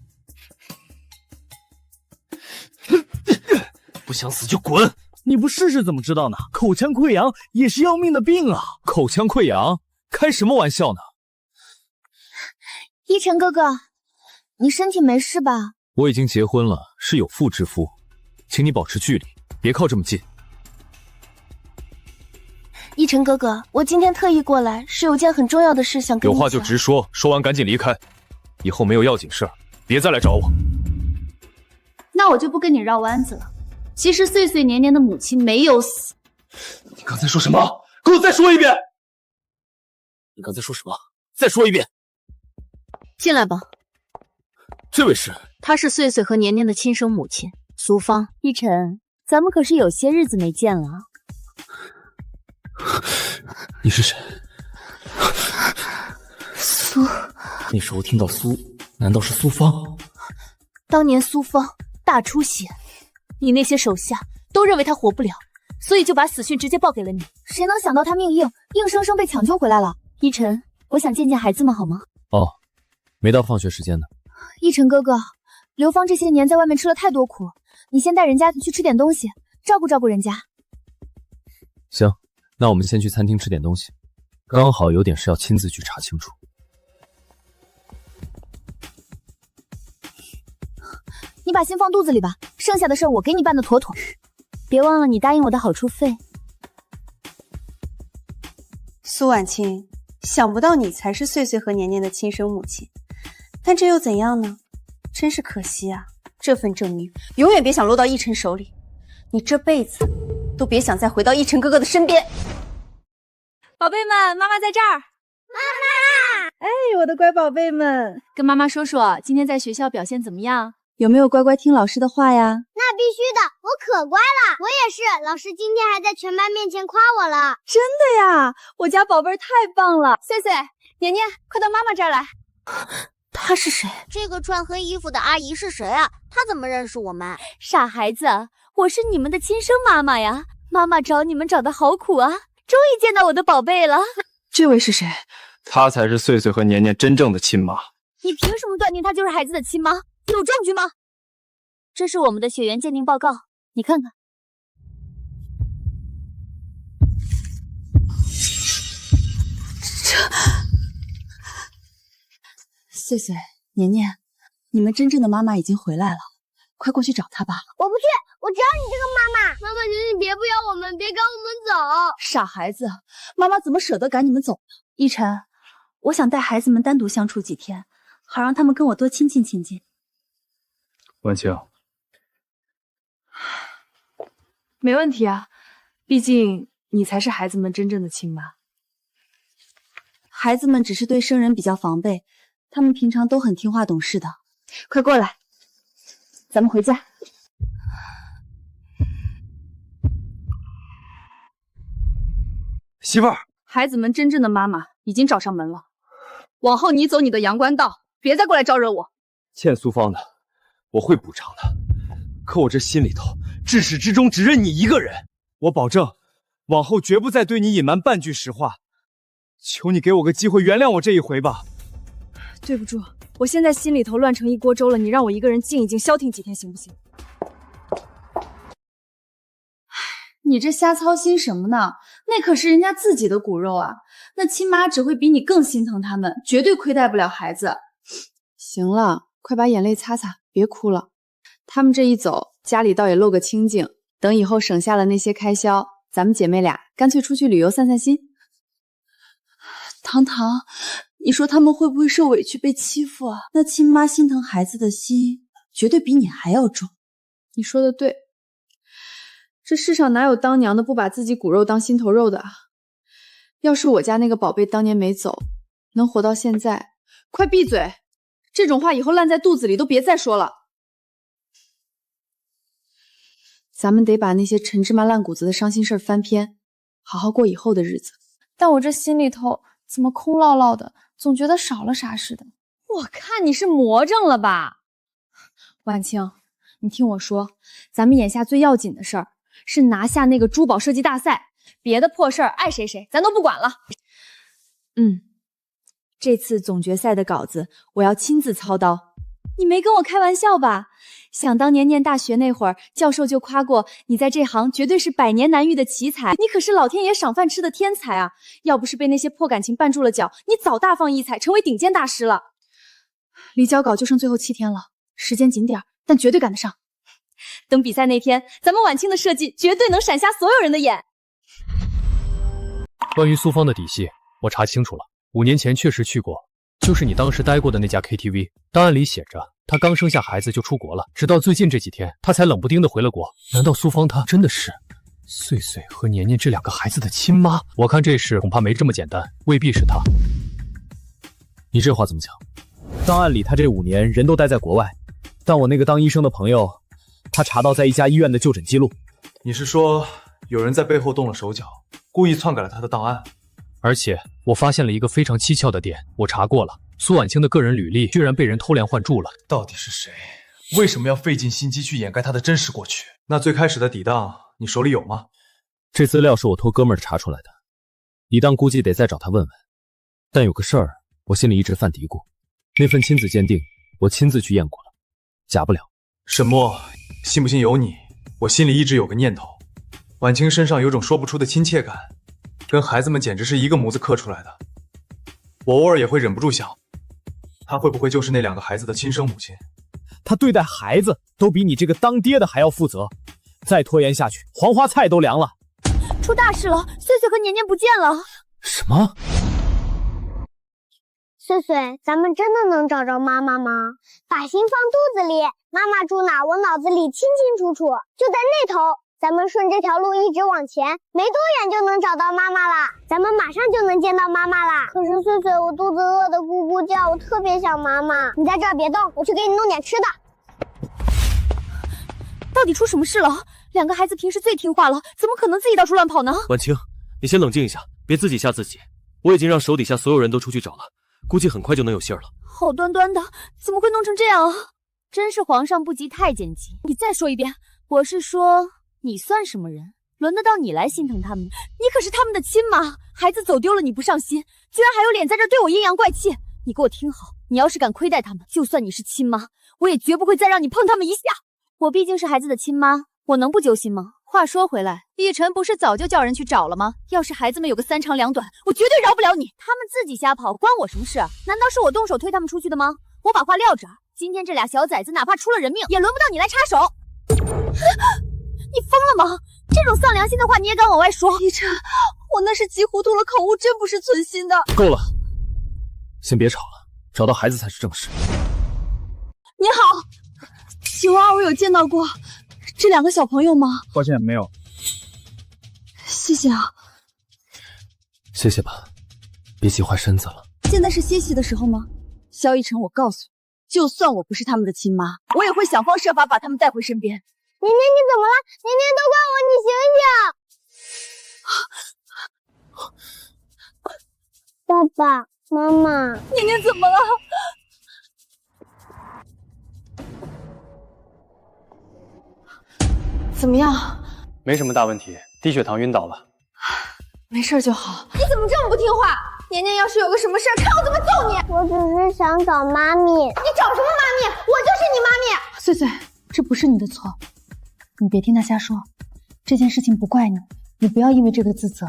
不想死就滚！你不试试怎么知道呢？口腔溃疡也是要命的病啊！口腔溃疡？开什么玩笑呢？奕晨哥哥，你身体没事吧？我已经结婚了，是有妇之夫，请你保持距离，别靠这么近。奕晨哥哥，我今天特意过来，是有件很重要的事想跟你讲。有话就直说，说完赶紧离开。以后没有要紧事儿，别再来找我。那我就不跟你绕弯子了。其实岁岁年年的母亲没有死。你刚才说什么？给我再说一遍！你刚才说什么？再说一遍！进来吧。这位是？她是岁岁和年年的亲生母亲苏芳。奕晨，咱们可是有些日子没见了。你是谁？苏……那时候听到苏，难道是苏芳？当年苏芳大出血，你那些手下都认为她活不了，所以就把死讯直接报给了你。谁能想到她命硬，硬生生被抢救回来了。奕晨，我想见见孩子们好吗？哦，没到放学时间呢。奕晨哥哥，刘芳这些年在外面吃了太多苦，你先带人家去吃点东西，照顾照顾人家。行，那我们先去餐厅吃点东西，刚好有点事要亲自去查清楚。你把心放肚子里吧，剩下的事我给你办得妥妥。别忘了你答应我的好处费。苏婉清，想不到你才是岁岁和年年的亲生母亲，但这又怎样呢？真是可惜啊，这份证明永远别想落到奕晨手里，你这辈子都别想再回到奕晨哥哥的身边。宝贝们，妈妈在这儿。妈妈，哎，我的乖宝贝们，跟妈妈说说今天在学校表现怎么样？有没有乖乖听老师的话呀？那必须的，我可乖了。我也是，老师今天还在全班面前夸我了。真的呀，我家宝贝儿太棒了。岁岁，年年，快到妈妈这儿来。她是谁？这个穿黑衣服的阿姨是谁啊？她怎么认识我们？傻孩子，我是你们的亲生妈妈呀！妈妈找你们找的好苦啊，终于见到我的宝贝了。这位是谁？她才是穗穗和年年真正的亲妈。你凭什么断定她就是孩子的亲妈？你有证据吗？这是我们的血缘鉴定报告，你看看。穗穗、年年，你们真正的妈妈已经回来了，快过去找她吧。我不去，我只要你这个妈妈。妈妈，求求你别不要我们，别赶我们走。傻孩子，妈妈怎么舍得赶你们走呢？依晨，我想带孩子们单独相处几天，好让他们跟我多亲近亲近。婉清，没问题啊，毕竟你才是孩子们真正的亲妈。孩子们只是对生人比较防备，他们平常都很听话懂事的。快过来，咱们回家。媳妇儿，孩子们真正的妈妈已经找上门了，往后你走你的阳关道，别再过来招惹我。欠苏芳的，我会补偿的。可我这心里头，至始至终只认你一个人。我保证，往后绝不再对你隐瞒半句实话。求你给我个机会，原谅我这一回吧。对不住，我现在心里头乱成一锅粥了，你让我一个人静一静，消停几天行不行？你这瞎操心什么呢？那可是人家自己的骨肉啊，那亲妈只会比你更心疼他们，绝对亏待不了孩子。行了，快把眼泪擦擦，别哭了。他们这一走，家里倒也露个清静。等以后省下了那些开销，咱们姐妹俩干脆出去旅游散散心。糖糖，你说他们会不会受委屈被欺负啊？那亲妈心疼孩子的心，绝对比你还要重。你说的对，这世上哪有当娘的不把自己骨肉当心头肉的啊？要是我家那个宝贝当年没走，能活到现在，快闭嘴！这种话以后烂在肚子里都别再说了。咱们得把那些陈芝麻烂谷子的伤心事儿翻篇，好好过以后的日子。但我这心里头怎么空落落的，总觉得少了啥似的。我看你是魔怔了吧？婉清，你听我说，咱们眼下最要紧的事儿是拿下那个珠宝设计大赛，别的破事儿爱谁谁，咱都不管了。这次总决赛的稿子我要亲自操刀。你没跟我开玩笑吧？想当年念大学那会儿，教授就夸过你在这行绝对是100年难遇的奇才，你可是老天爷赏饭吃的天才啊！要不是被那些破感情绊住了脚，你早大放异彩，成为顶尖大师了。离交稿就剩最后7天了，时间紧点儿，但绝对赶得上。等比赛那天，咱们婉清的设计绝对能闪瞎所有人的眼。关于苏芳的底细，我查清楚了，5年前确实去过，就是你当时待过的那家 KTV。档案里写着，她刚生下孩子就出国了，直到最近这几天，她才冷不丁的回了国。难道苏芳她真的是穗穗和年年这2个孩子的亲妈？我看这事恐怕没这么简单，未必是她。你这话怎么讲？档案里她这5年人都待在国外，但我那个当医生的朋友，他查到在一家医院的就诊记录。你是说有人在背后动了手脚，故意篡改了他的档案？而且我发现了一个非常蹊跷的点，我查过了，苏婉清的个人履历居然被人偷梁换柱了。到底是谁？为什么要费尽心机去掩盖他的真实过去？那最开始的底档你手里有吗？这资料是我托哥们儿查出来的，底档估计得再找他问问。但有个事儿我心里一直犯嘀咕，那份亲子鉴定我亲自去验过了，假不了。沈墨，信不信由你，我心里一直有个念头，婉清身上有种说不出的亲切感，跟孩子们简直是一个模子刻出来的。我偶尔也会忍不住想，她会不会就是那2个孩子的亲生母亲？她对待孩子都比你这个当爹的还要负责，再拖延下去，黄花菜都凉了。出大事了，穗穗和年年不见了。什么？穗穗，咱们真的能找着妈妈吗？把心放肚子里，妈妈住哪我脑子里清清楚楚，就在那头。咱们顺这条路一直往前，没多远就能找到妈妈啦。咱们马上就能见到妈妈啦。可是穗穗，我肚子饿得咕咕叫，我特别想妈妈。你在这儿别动，我去给你弄点吃的。到底出什么事了？2个孩子平时最听话了，怎么可能自己到处乱跑呢？婉清，你先冷静一下，别自己吓自己。我已经让手底下所有人都出去找了，估计很快就能有信儿了。好端端的，怎么会弄成这样啊？真是皇上不急太监急。你再说一遍，我是说你算什么人？轮得到你来心疼他们？你可是他们的亲妈，孩子走丢了你不上心，居然还有脸在这对我阴阳怪气。你给我听好，你要是敢亏待他们，就算你是亲妈，我也绝不会再让你碰他们一下。我毕竟是孩子的亲妈，我能不揪心吗？话说回来，奕晨不是早就叫人去找了吗？要是孩子们有个三长两短，我绝对饶不了你。他们自己瞎跑，关我什么事？难道是我动手推他们出去的吗？我把话撂这儿，今天这俩小崽子哪怕出了人命，也轮不到你来插手。你疯了吗？这种丧良心的话你也敢往外说？奕晨，我那是急糊涂了，口误，真不是存心的。够了，先别吵了，找到孩子才是正事。你好，请问二位有见到过这两个小朋友吗？抱歉，没有。谢谢啊。谢谢吧，别急坏身子了。现在是歇息的时候吗？萧逸晨，我告诉你，就算我不是他们的亲妈，我也会想方设法把他们带回身边。年年，你怎么了？年年都怪我，你醒醒！爸爸妈妈，年年怎么了？怎么样？没什么大问题，低血糖晕倒了。没事就好。你怎么这么不听话？年年要是有个什么事，看我怎么揍你！我只是想找妈咪。你找什么妈咪？我就是你妈咪。穗穗，这不是你的错，你别听他瞎说。这件事情不怪你，你不要因为这个自责。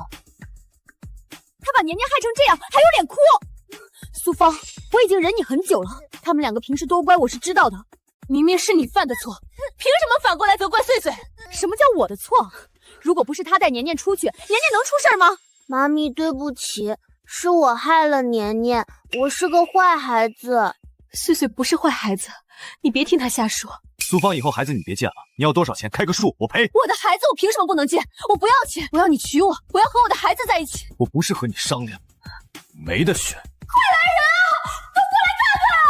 他把年年害成这样，还有脸哭？苏芳，我已经忍你很久了。他们两个平时多乖，我是知道的。明明是你犯的错，凭什么反过来责怪穗穗？什么叫我的错？如果不是他带年年出去，年年能出事吗？妈咪，对不起，是我害了年年，我是个坏孩子。穗穗不是坏孩子，你别听他瞎说。苏芳，以后孩子你别见了，你要多少钱开个数，我赔。我的孩子我凭什么不能见？我不要钱，我要你娶我，我要和我的孩子在一起。我不是和你商量，没得选。快来人啊！都过来看看啊！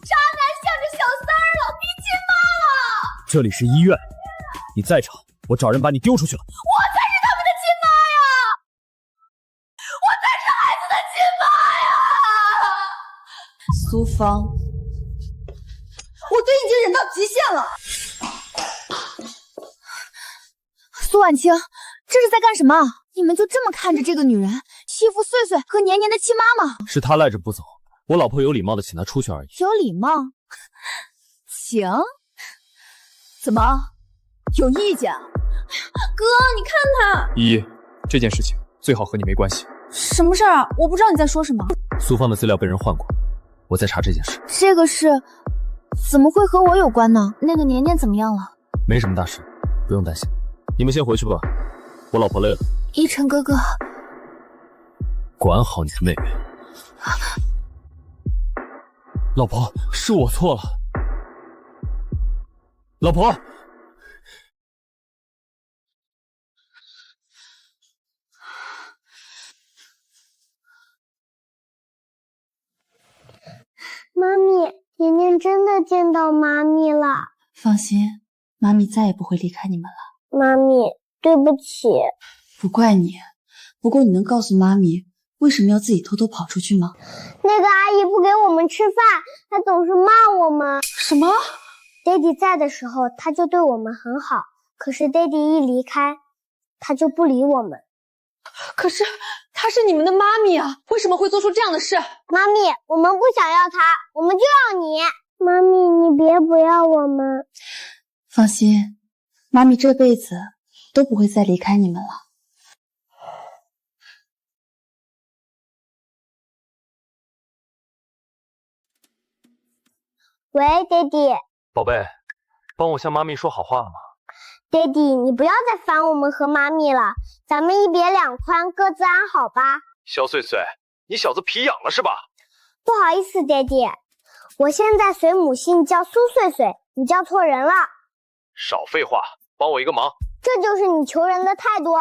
渣男向着小三儿了，逼亲妈了！这里是医院，你再吵，我找人把你丢出去了。我才是他们的亲妈呀！我才是孩子的亲妈呀！苏芳，我都已经忍到极限了。苏婉清，这是在干什么？你们就这么看着这个女人欺负穗穗和年年的亲妈吗？是他赖着不走，我老婆有礼貌的请他出去而已。有礼貌？请？怎么有意见啊？哥，你看他。依依，这件事情最好和你没关系。什么事儿啊？我不知道你在说什么。苏芳的资料被人换过，我在查这件事。这个事怎么会和我有关呢？那个年年怎么样了？没什么大事，不用担心。你们先回去吧，我老婆累了。依晨哥哥，管好你的妹妹。老婆，是我错了。老婆，妈咪，年年真的见到妈咪了。放心，妈咪再也不会离开你们了。妈咪，对不起。不怪你，不过你能告诉妈咪为什么要自己偷偷跑出去吗？那个阿姨不给我们吃饭，还总是骂我们。什么？爹地在的时候，他就对我们很好，可是爹地一离开，他就不理我们。可是她是你们的妈咪啊，为什么会做出这样的事？妈咪，我们不想要她，我们就要你。妈咪，你别不要我们。放心，妈咪这辈子都不会再离开你们了。喂，爹地。宝贝，帮我向妈咪说好话嘛。爹地，你不要再烦我们和妈咪了，咱们一别两宽，各自安好吧。萧穗穗，你小子皮痒了是吧？不好意思，爹地，我现在随母姓叫苏穗穗，你叫错人了。少废话，帮我一个忙。这就是你求人的态度。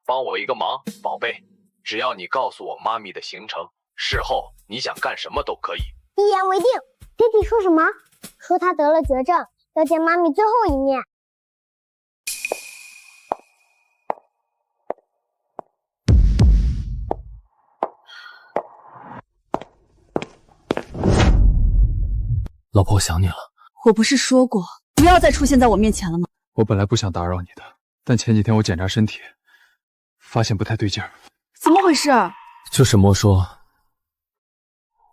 帮我一个忙，宝贝，只要你告诉我妈咪的行程，事后你想干什么都可以。一言为定。爹地说什么？说他得了绝症，要见妈咪最后一面。老婆，我想你了。我不是说过不要再出现在我面前了吗？我本来不想打扰你的，但前几天我检查身体，发现不太对劲儿。怎么回事？就沈墨说，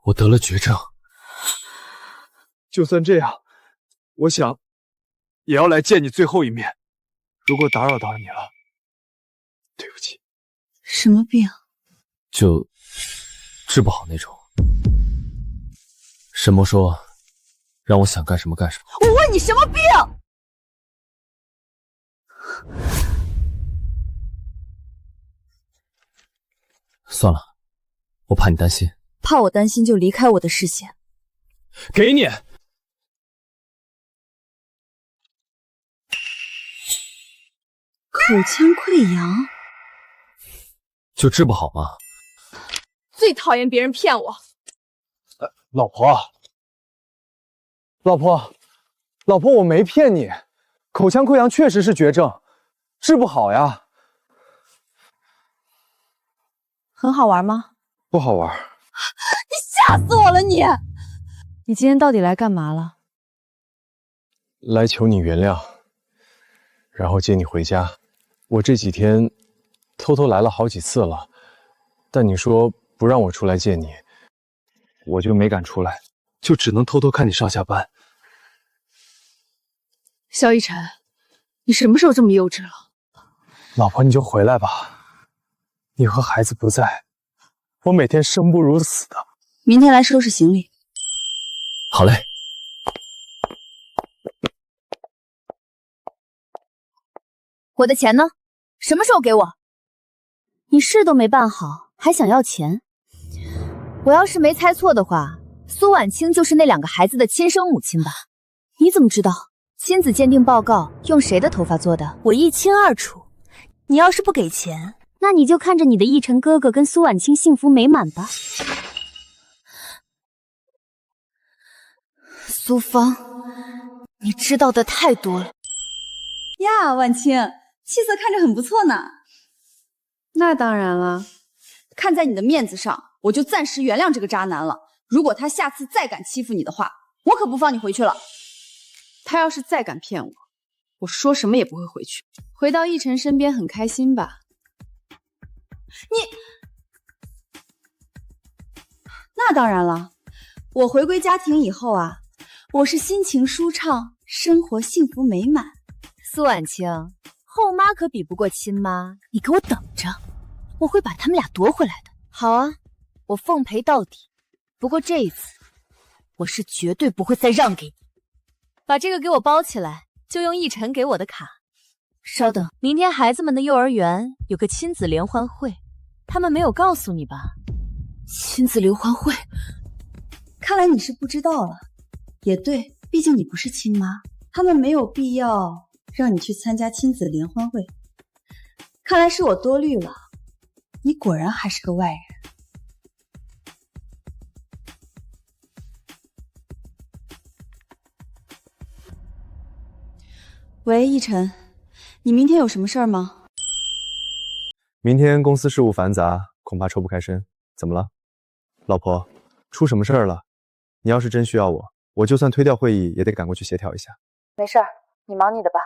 我得了绝症。就算这样，我想也要来见你最后一面。如果打扰到你了，对不起。什么病？就治不好那种。沈墨说，让我想干什么干什么。我问你什么病？算了，我怕你担心。怕我担心就离开我的视线。给你。口腔溃疡就治不好吗？最讨厌别人骗我。老婆，老婆，我没骗你，口腔溃疡确实是绝症，治不好呀。很好玩吗？不好玩。你吓死我了你！你今天到底来干嘛了？来求你原谅，然后接你回家。我这几天偷偷来了好几次了，但你说不让我出来见你，我就没敢出来，就只能偷偷看你上下班。萧逸晨，你什么时候这么幼稚了？老婆，你就回来吧。你和孩子不在，我每天生不如死的。明天来收拾行李。好嘞。我的钱呢？什么时候给我？你事都没办好，还想要钱？我要是没猜错的话，苏婉清就是那2个孩子的亲生母亲吧？你怎么知道？亲子鉴定报告用谁的头发做的？我一清二楚。你要是不给钱，那你就看着你的逸晨哥哥跟苏婉清幸福美满吧。苏芳，你知道的太多了。呀，婉清，气色看着很不错呢。那当然了，看在你的面子上，我就暂时原谅这个渣男了。如果他下次再敢欺负你的话，我可不放你回去了。他要是再敢骗我，我说什么也不会回去。回到逸晨身边很开心吧？那当然了，我回归家庭以后啊，我是心情舒畅，生活幸福美满。苏婉清，后妈可比不过亲妈，你给我等着，我会把他们俩夺回来的。好啊，我奉陪到底。不过这一次，我是绝对不会再让给你。把这个给我包起来，就用逸晨给我的卡。稍等，明天孩子们的幼儿园有个亲子联欢会，他们没有告诉你吧？亲子联欢会，看来你是不知道了。也对，毕竟你不是亲妈，他们没有必要让你去参加亲子联欢会。看来是我多虑了，你果然还是个外人。喂，逸晨，你明天有什么事儿吗？明天公司事务繁杂，恐怕抽不开身。怎么了，老婆？出什么事儿了？你要是真需要我，我就算推掉会议，也得赶过去协调一下。没事儿，你忙你的吧。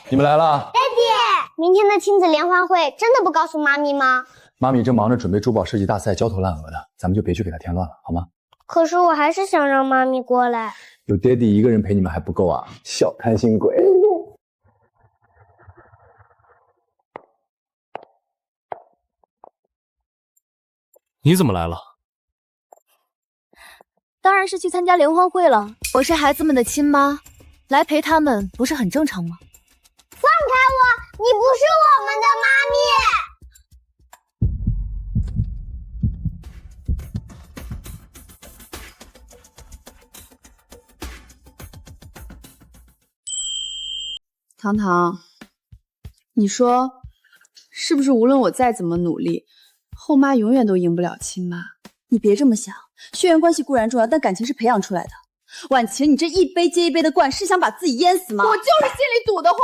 你们来了。爹地，明天的亲子联欢会真的不告诉妈咪吗？妈咪正忙着准备珠宝设计大赛，焦头烂额的，咱们就别去给她添乱了，好吗？可是我还是想让妈咪过来。有爹地一个人陪你们还不够啊，小贪心鬼。你怎么来了？当然是去参加联欢会了。我是孩子们的亲妈，来陪他们不是很正常吗？放开我！你不是我们的妈咪！糖糖，你说是不是无论我再怎么努力，后妈永远都赢不了亲妈？你别这么想，血缘关系固然重要，但感情是培养出来的。婉晴，你这一杯接一杯的灌，是想把自己淹死吗？我就是心里堵得慌。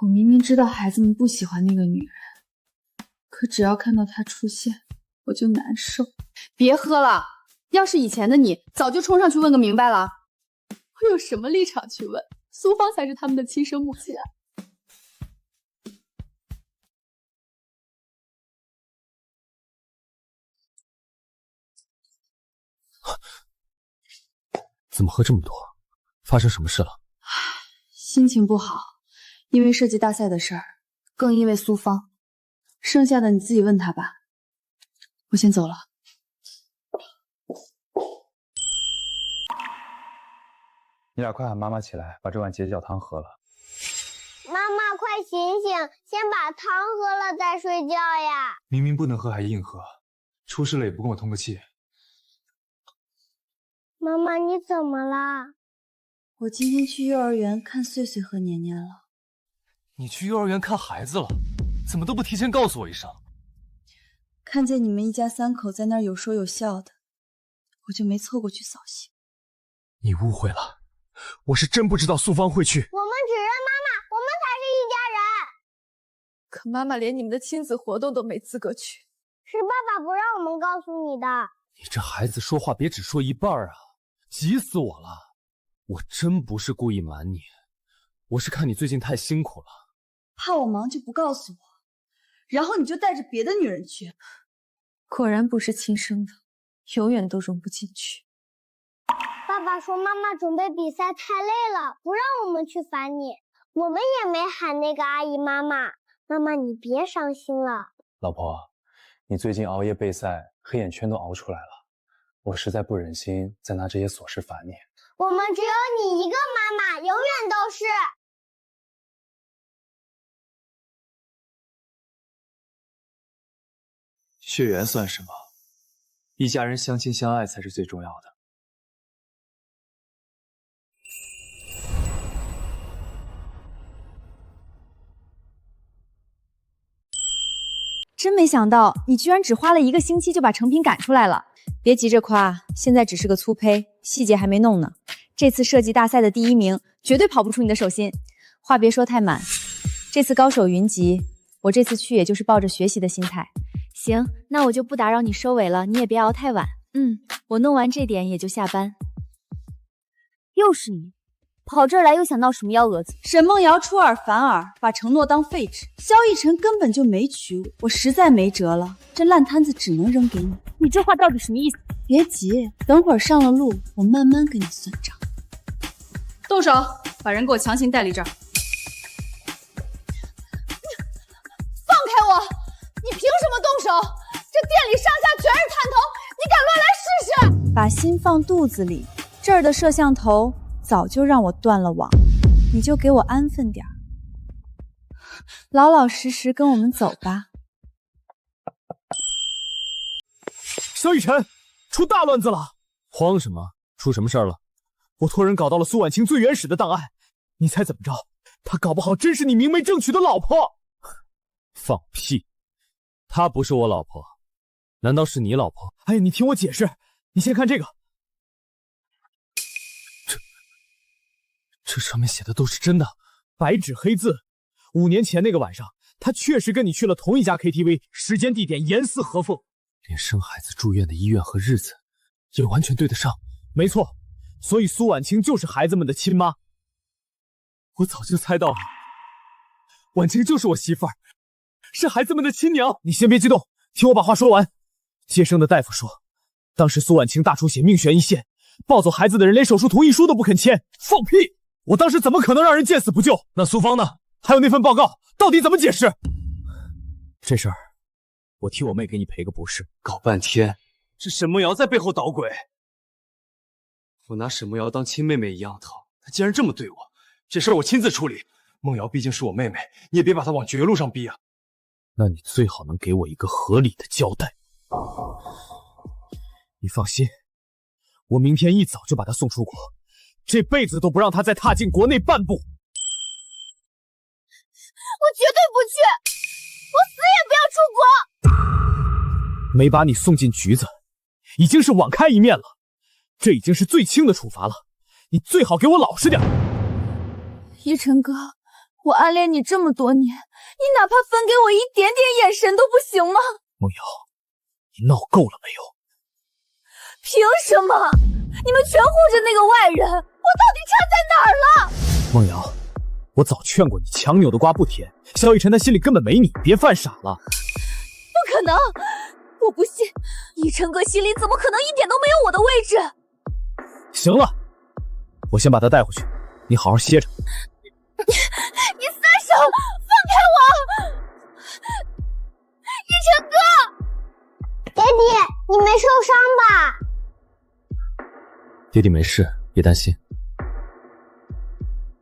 我明明知道孩子们不喜欢那个女人，可只要看到她出现，我就难受。别喝了，要是以前的你，早就冲上去问个明白了。我有什么立场去问？苏芳才是他们的亲生母亲啊！怎么喝这么多？发生什么事了？心情不好，因为设计大赛的事儿，更因为苏芳。剩下的你自己问她吧。我先走了。你俩快喊妈妈起来，把这碗解脚汤喝了。妈妈，快醒醒，先把汤喝了再睡觉呀！明明不能喝还硬喝，出事了也不跟我通个气。妈妈，你怎么啦？我今天去幼儿园看穗穗和年年了。你去幼儿园看孩子了，怎么都不提前告诉我一声？看见你们一家三口在那儿有说有笑的，我就没凑过去扫兴。你误会了，我是真不知道苏芳会去。我们只认妈妈，我们才是一家人。可妈妈连你们的亲子活动都没资格去，是爸爸不让我们告诉你的。你这孩子说话别只说一半啊，急死我了！我真不是故意瞒你，我是看你最近太辛苦了，怕我忙就不告诉我，然后你就带着别的女人去。果然不是亲生的，永远都融不进去。爸爸说妈妈准备比赛太累了，不让我们去烦你。我们也没喊那个阿姨妈妈。妈妈，你别伤心了。老婆，你最近熬夜备赛，黑眼圈都熬出来了，我实在不忍心再拿这些琐事烦你。我们只有你一个妈妈，永远都是。血缘算什么？一家人相亲相爱才是最重要的。真没想到你居然只花了1个星期就把成品赶出来了。别急着夸，现在只是个粗胚，细节还没弄呢。这次设计大赛的第1名绝对跑不出你的手心。话别说太满，这次高手云集，我这次去也就是抱着学习的心态。行，那我就不打扰你收尾了，你也别熬太晚。我弄完这点也就下班。又是你，跑这儿来又想闹什么幺蛾子？沈梦瑶出尔反尔，把承诺当废纸。萧逸晨根本就没娶我，我实在没辙了，这烂摊子只能扔给你。你这话到底什么意思？别急，等会儿上了路，我慢慢跟你算账。动手，把人给我强行带离这儿。放开我！你凭什么动手？这店里上下全是探头，你敢乱来试试？把心放肚子里，这儿的摄像头早就让我断了网，你就给我安分点儿，老老实实跟我们走吧。萧逸晨，出大乱子了！慌什么？出什么事儿了？我托人搞到了苏婉清最原始的档案，你猜怎么着？她搞不好真是你明媒正娶的老婆。放屁！她不是我老婆，难道是你老婆？哎呀，你听我解释，你先看这个。这上面写的都是真的，白纸黑字。5年前那个晚上，他确实跟你去了同一家 KTV， 时间地点严丝合缝，连生孩子住院的医院和日子也完全对得上。没错，所以苏婉清就是孩子们的亲妈。我早就猜到了，婉清就是我媳妇儿，是孩子们的亲娘。你先别激动，听我把话说完。接生的大夫说，当时苏婉清大出血，命悬一线，抱走孩子的人连手术同意书都不肯签。放屁！我当时怎么可能让人见死不救？那苏芳呢？还有那份报告，到底怎么解释？这事儿，我替我妹给你赔个不是。搞半天，是沈梦瑶在背后捣鬼。我拿沈梦瑶当亲妹妹一样疼，她竟然这么对我，这事儿我亲自处理。梦瑶毕竟是我妹妹，你也别把她往绝路上逼啊。那你最好能给我一个合理的交代。你放心，我明天一早就把她送出国。这辈子都不让他再踏进国内半步。我绝对不去，我死也不要出国。没把你送进局子，已经是网开一面了，这已经是最轻的处罚了。你最好给我老实点。依晨哥，我暗恋你这么多年，你哪怕分给我一点点眼神都不行吗？梦瑶，你闹够了没有？凭什么？你们全护着那个外人，我到底差在哪儿了？梦瑶，我早劝过你，强扭的瓜不甜。萧逸晨他心里根本没你，别犯傻了。不可能！我不信，逸晨哥心里怎么可能一点都没有我的位置？行了，我先把他带回去，你好好歇着。你撒手，放开我！逸晨哥，爹地，你没受伤吧？爹地没事，别担心。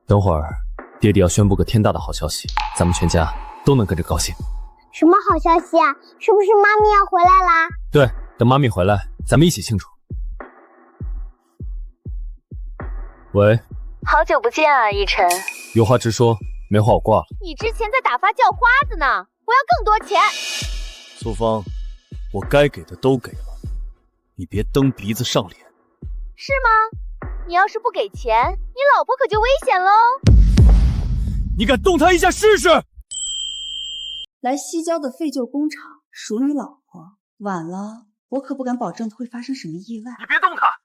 等会儿，爹地要宣布个天大的好消息，咱们全家都能跟着高兴。什么好消息啊？是不是妈咪要回来啦？对，等妈咪回来，咱们一起庆祝。喂，好久不见啊，逸晨。有话直说，没话我挂了。你之前在打发叫花子呢，我要更多钱。苏芳，我该给的都给了，你别蹬鼻子上脸。是吗？你要是不给钱，你老婆可就危险喽。你敢动他一下试试？来西郊的废旧工厂属你老婆，晚了我可不敢保证会发生什么意外。你别动他！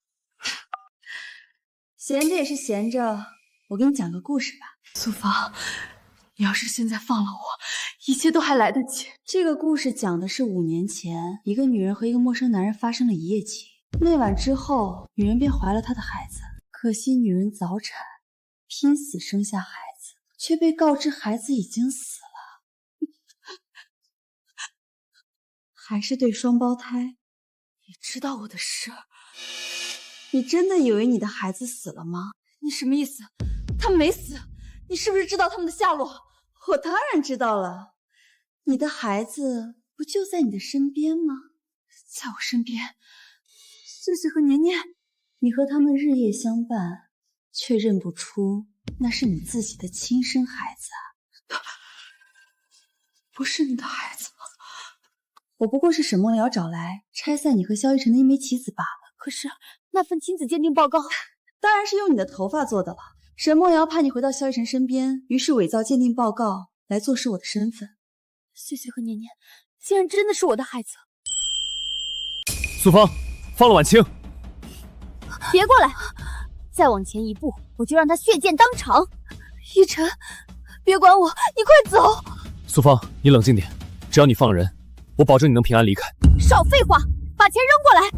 闲着也是闲着，我给你讲个故事吧。苏芳，你要是现在放了我，一切都还来得及。这个故事讲的是5年前，一个女人和一个陌生男人发生了一夜情。那晚之后，女人便怀了她的孩子，可惜女人早产，拼死生下孩子，却被告知孩子已经死了。还是对双胞胎。你知道我的事？你真的以为你的孩子死了吗？你什么意思？他们没死，你是不是知道他们的下落？我当然知道了，你的孩子不就在你的身边吗？在我身边。碎碎和年年，你和他们日夜相伴，却认不出那是你自己的亲生孩子啊！不是你的孩子。我不过是沈梦瑶找来拆散你和萧逸晨的一枚棋子罢了。可是那份亲子鉴定报告，当然是用你的头发做的了。沈梦瑶怕你回到萧逸晨身边，于是伪造鉴定报告来坐实我的身份。碎碎和年年竟然真的是我的孩子。苏芳，放了婉清。别过来，再往前一步，我就让他血溅当场。逸晨，别管我，你快走。苏芳，你冷静点，只要你放人，我保证你能平安离开。少废话，把钱扔过来。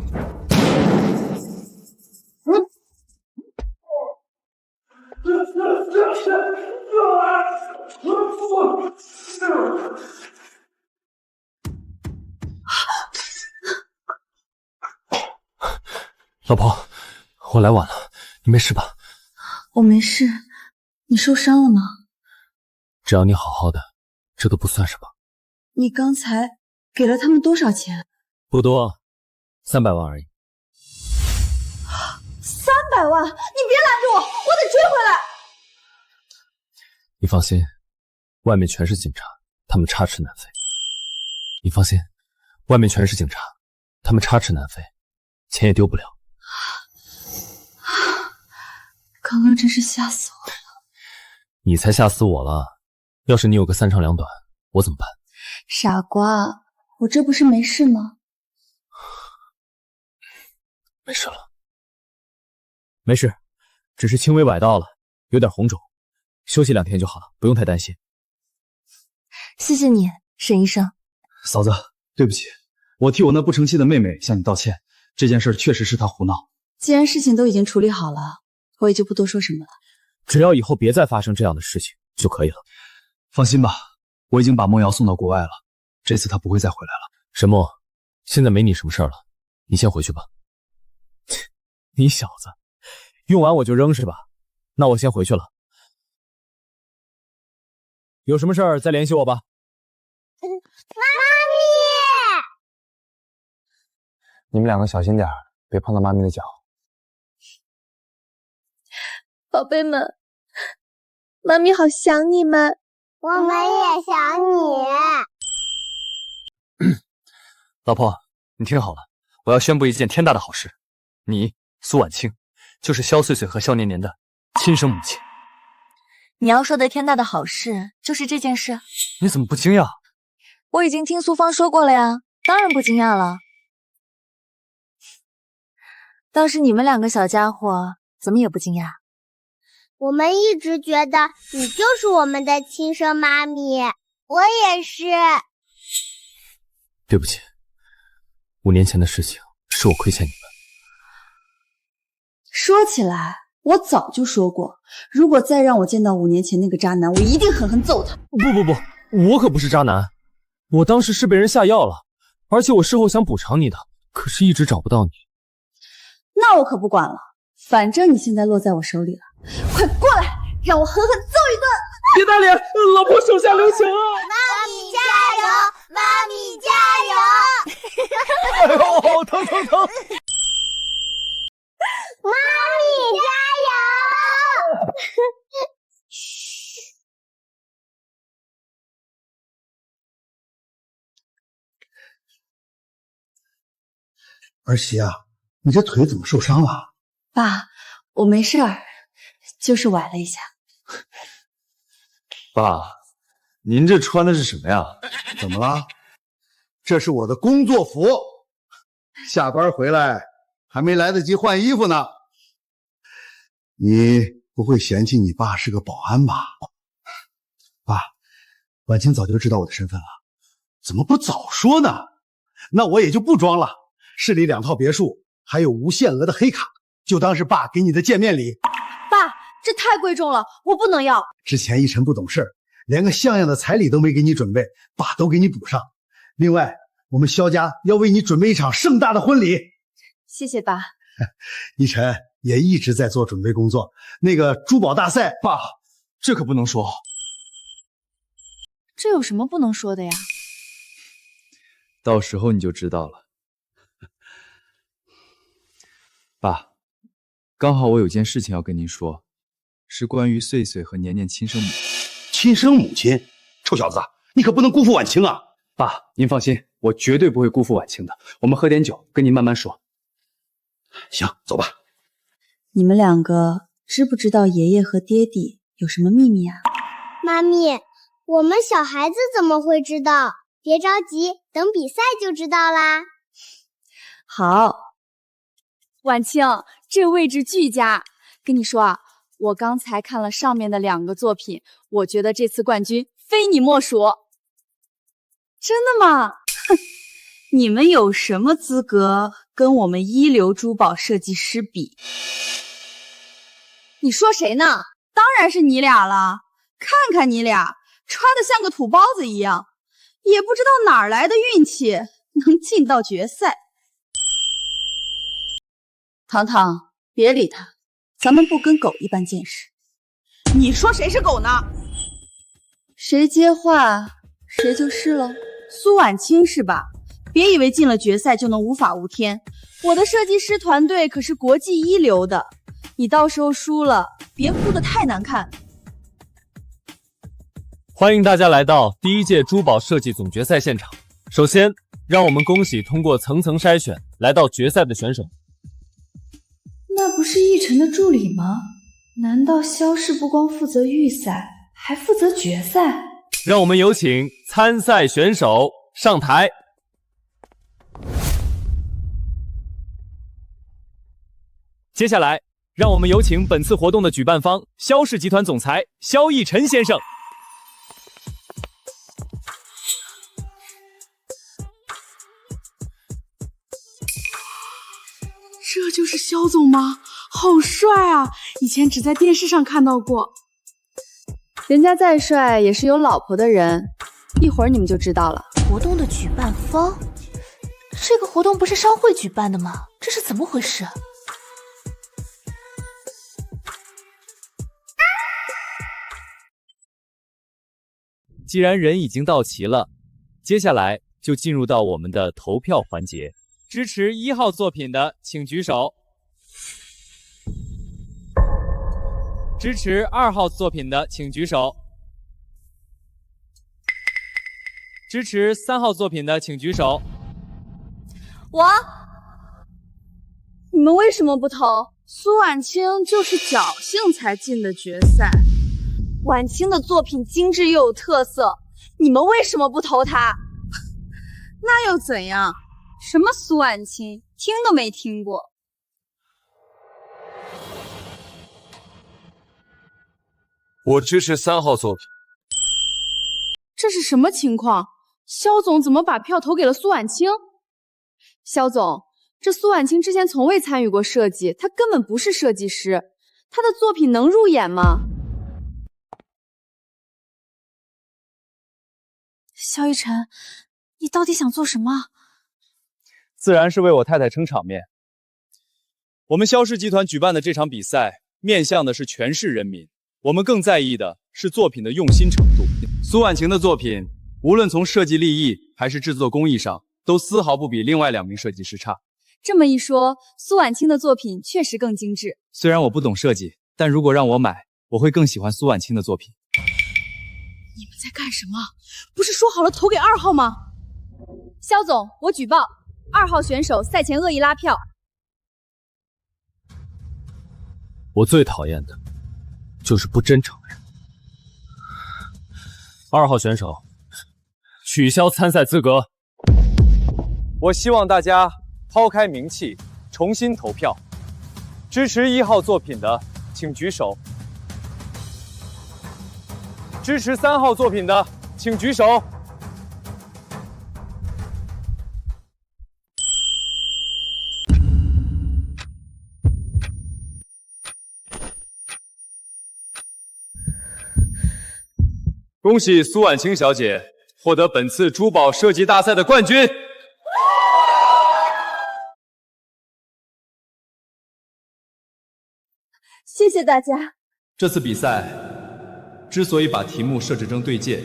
老婆，我来晚了，你没事吧？我没事，你受伤了吗？只要你好好的，这都不算什么。你刚才给了他们多少钱？不多，300万而已。300万！你别拦着我，我得追回来。你放心，外面全是警察，他们插翅难飞。你放心，外面全是警察，他们插翅难飞，钱也丢不了。刚刚真是吓死我了。你才吓死我了！要是你有个3长2短，我怎么办？傻瓜，我这不是没事吗？没事了，没事，只是轻微崴到了，有点红肿，休息2天就好了，不用太担心。谢谢你，沈医生。嫂子，对不起，我替我那不成器的妹妹向你道歉。这件事确实是她胡闹。既然事情都已经处理好了，我也就不多说什么了。只要以后别再发生这样的事情就可以了。放心吧，我已经把梦瑶送到国外了，这次她不会再回来了。沈墨，现在没你什么事了，你先回去吧。你小子，用完我就扔是吧？那我先回去了。有什么事儿再联系我吧。妈咪，你们2个小心点，别碰到妈咪的脚。宝贝们，妈咪好想你们。我们也想你。老婆，你听好了，我要宣布一件天大的好事，你苏婉清就是萧碎碎和萧年年的亲生母亲。你要说的天大的好事就是这件事？你怎么不惊讶？我已经听苏芳说过了呀，当然不惊讶了。倒是你们两个小家伙怎么也不惊讶？我们一直觉得你就是我们的亲生妈咪，我也是。对不起，5年前的事情是我亏欠你们。说起来，我早就说过，如果再让我见到5年前那个渣男，我一定狠狠揍他。不，我可不是渣男，我当时是被人下药了，而且我事后想补偿你的，可是一直找不到你。那我可不管了，反正你现在落在我手里了，快过来，让我狠狠揍一顿！别打脸，老婆手下留情啊！妈咪加油，妈咪加油！哎呦，疼！妈咪加油！儿媳啊，你这腿怎么受伤了？爸，我没事儿，就是崴了一下。爸，您这穿的是什么呀？怎么了？这是我的工作服，下班回来还没来得及换衣服呢。你不会嫌弃你爸是个保安吧？爸，婉清早就知道我的身份了，怎么不早说呢？那我也就不装了，市里2套别墅，还有无限额的黑卡，就当是爸给你的见面礼。爸，这太贵重了，我不能要。之前一晨不懂事，连个像样的彩礼都没给你准备，爸都给你补上。另外，我们萧家要为你准备一场盛大的婚礼。谢谢爸。一晨也一直在做准备工作。那个珠宝大赛，爸，这可不能说。这有什么不能说的呀？到时候你就知道了。爸，刚好我有件事情要跟您说，是关于穗穗和年年亲生母亲。亲生母亲？臭小子，你可不能辜负婉清啊！爸，您放心，我绝对不会辜负婉清的。我们喝点酒，跟您慢慢说。行，走吧。你们2个知不知道爷爷和爹地有什么秘密啊？妈咪，我们小孩子怎么会知道？别着急，等比赛就知道啦。好，婉清，这位置巨佳。跟你说啊，我刚才看了上面的2个作品，我觉得这次冠军非你莫属。真的吗？哼，你们有什么资格跟我们一流珠宝设计师比？你说谁呢？当然是你俩了。看看你俩穿得像个土包子一样，也不知道哪儿来的运气能进到决赛。糖糖，别理他，咱们不跟狗一般见识。你说谁是狗呢？谁接话谁就是了。苏婉清是吧？别以为进了决赛就能无法无天，我的设计师团队可是国际一流的，你到时候输了别哭得太难看。欢迎大家来到第1届珠宝设计总决赛现场。首先，让我们恭喜通过层层筛选来到决赛的选手。那不是奕晨的助理吗？难道萧氏不光负责预赛，还负责决赛？让我们有请参赛选手上台。接下来，让我们有请本次活动的举办方萧氏集团总裁萧奕晨先生。这就是萧总吗？好帅啊！以前只在电视上看到过。人家再帅也是有老婆的人，一会儿你们就知道了。活动的举办方，这个活动不是商会举办的吗？这是怎么回事？既然人已经到齐了，接下来就进入到我们的投票环节。支持1号作品的请举手，支持2号作品的请举手，支持3号作品的请举手。你们为什么不投？苏婉清就是侥幸才进的决赛。婉清的作品精致又有特色，你们为什么不投她？那又怎样？什么苏婉清，听都没听过。我支持3号作品。这是什么情况？肖总怎么把票投给了苏婉清？肖总，这苏婉清之前从未参与过设计，她根本不是设计师，她的作品能入眼吗？萧逸晨，你到底想做什么？自然是为我太太撑场面。我们萧氏集团举办的这场比赛，面向的是全市人民，我们更在意的是作品的用心程度。苏婉晴的作品，无论从设计立意还是制作工艺上，都丝毫不比另外2名设计师差。这么一说，苏婉清的作品确实更精致。虽然我不懂设计，但如果让我买，我会更喜欢苏婉清的作品。你们在干什么？不是说好了投给2号吗？肖总，我举报2号选手赛前恶意拉票。我最讨厌的就是不真诚的人。2号选手取消参赛资格。我希望大家抛开名气，重新投票。支持1号作品的，请举手；支持3号作品的，请举手。恭喜苏婉清小姐获得本次珠宝设计大赛的冠军。谢谢大家。这次比赛之所以把题目设置成对戒，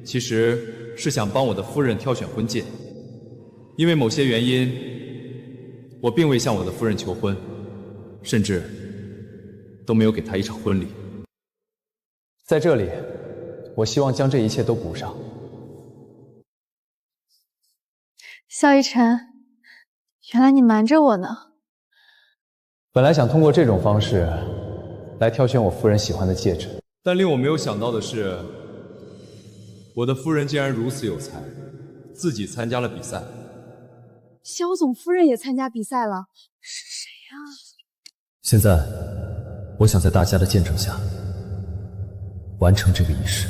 其实是想帮我的夫人挑选婚戒。因为某些原因，我并未向我的夫人求婚，甚至都没有给她一场婚礼。在这里，我希望将这一切都补上。萧逸晨，原来你瞒着我呢。本来想通过这种方式来挑选我夫人喜欢的戒指，但令我没有想到的是，我的夫人竟然如此有才，自己参加了比赛。肖总夫人也参加比赛了，是谁呀？现在，我想在大家的见证下，完成这个仪式。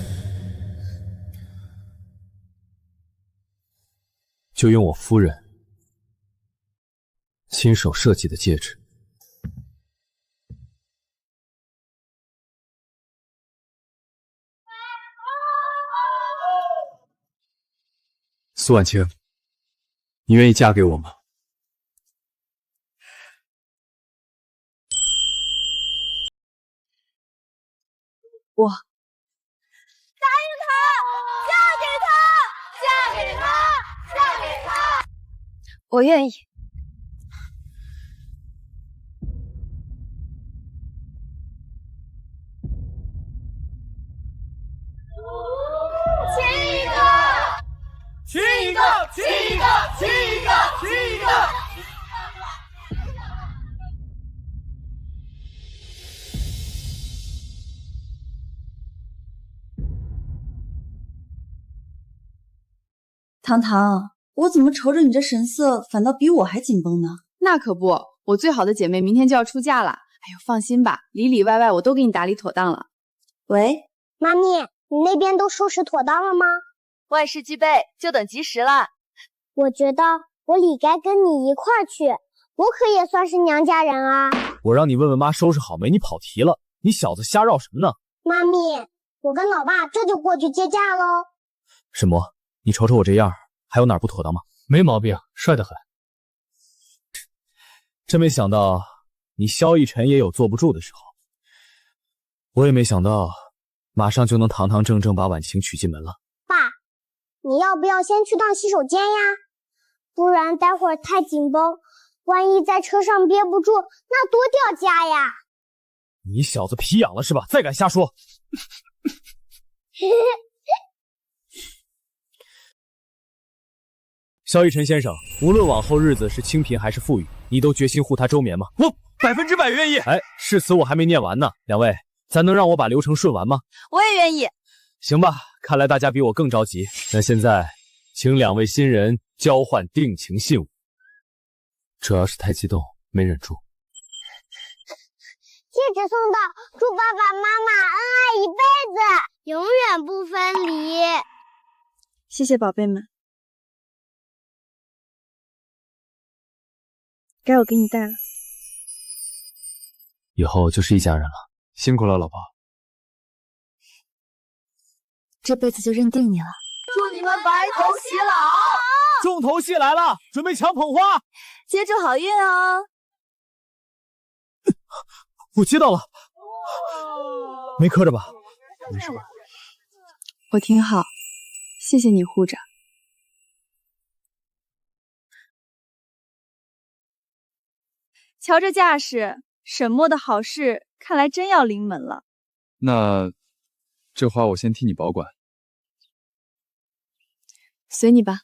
就用我夫人亲手设计的戒指。苏婉清，你愿意嫁给我吗？我答应他，嫁给他，嫁给他，嫁给他。我愿意。亲一个，亲一个，亲一个，亲一个，亲一个。糖糖，我怎么瞅着你这神色，反倒比我还紧绷呢？那可不，我最好的姐妹明天就要出嫁了。哎呦，放心吧，里里外外我都给你打理妥当了。喂，妈咪，你那边都收拾妥当了吗？万事俱备，就等吉时了。我觉得我理该跟你一块儿去，我可也算是娘家人啊。我让你问问妈收拾好没，你跑题了，你小子瞎绕什么呢？妈咪，我跟老爸这就过去接驾喽。什么？你瞅瞅我这样，还有哪儿不妥当吗？没毛病，帅得很。真没想到你萧逸晨也有坐不住的时候。我也没想到，马上就能堂堂正正把婉晴娶进门了。爸，你要不要先去趟洗手间呀？不然待会儿太紧绷，万一在车上憋不住，那多掉价呀！你小子皮痒了是吧？再敢瞎说！萧逸晨先生，无论往后日子是清贫还是富裕，你都决心护他周绵吗？我100%愿意。哎，誓词我还没念完呢，两位，咱能让我把流程顺完吗？我也愿意。行吧，看来大家比我更着急。那现在，请两位新人交换定情信物。主要是太激动，没忍住。姐戒指送到，祝爸爸妈妈恩爱一辈子，永远不分离。谢谢宝贝们，该我给你戴了。以后就是一家人了。辛苦了，老婆。这辈子就认定你了。祝你们白头偕老！重头戏来了，准备抢捧花，接住好运哦！我接到了，没磕着吧？没事吧？我挺好，谢谢你护着。瞧这架势，沈墨的好事看来真要临门了。那这花我先替你保管，随你吧。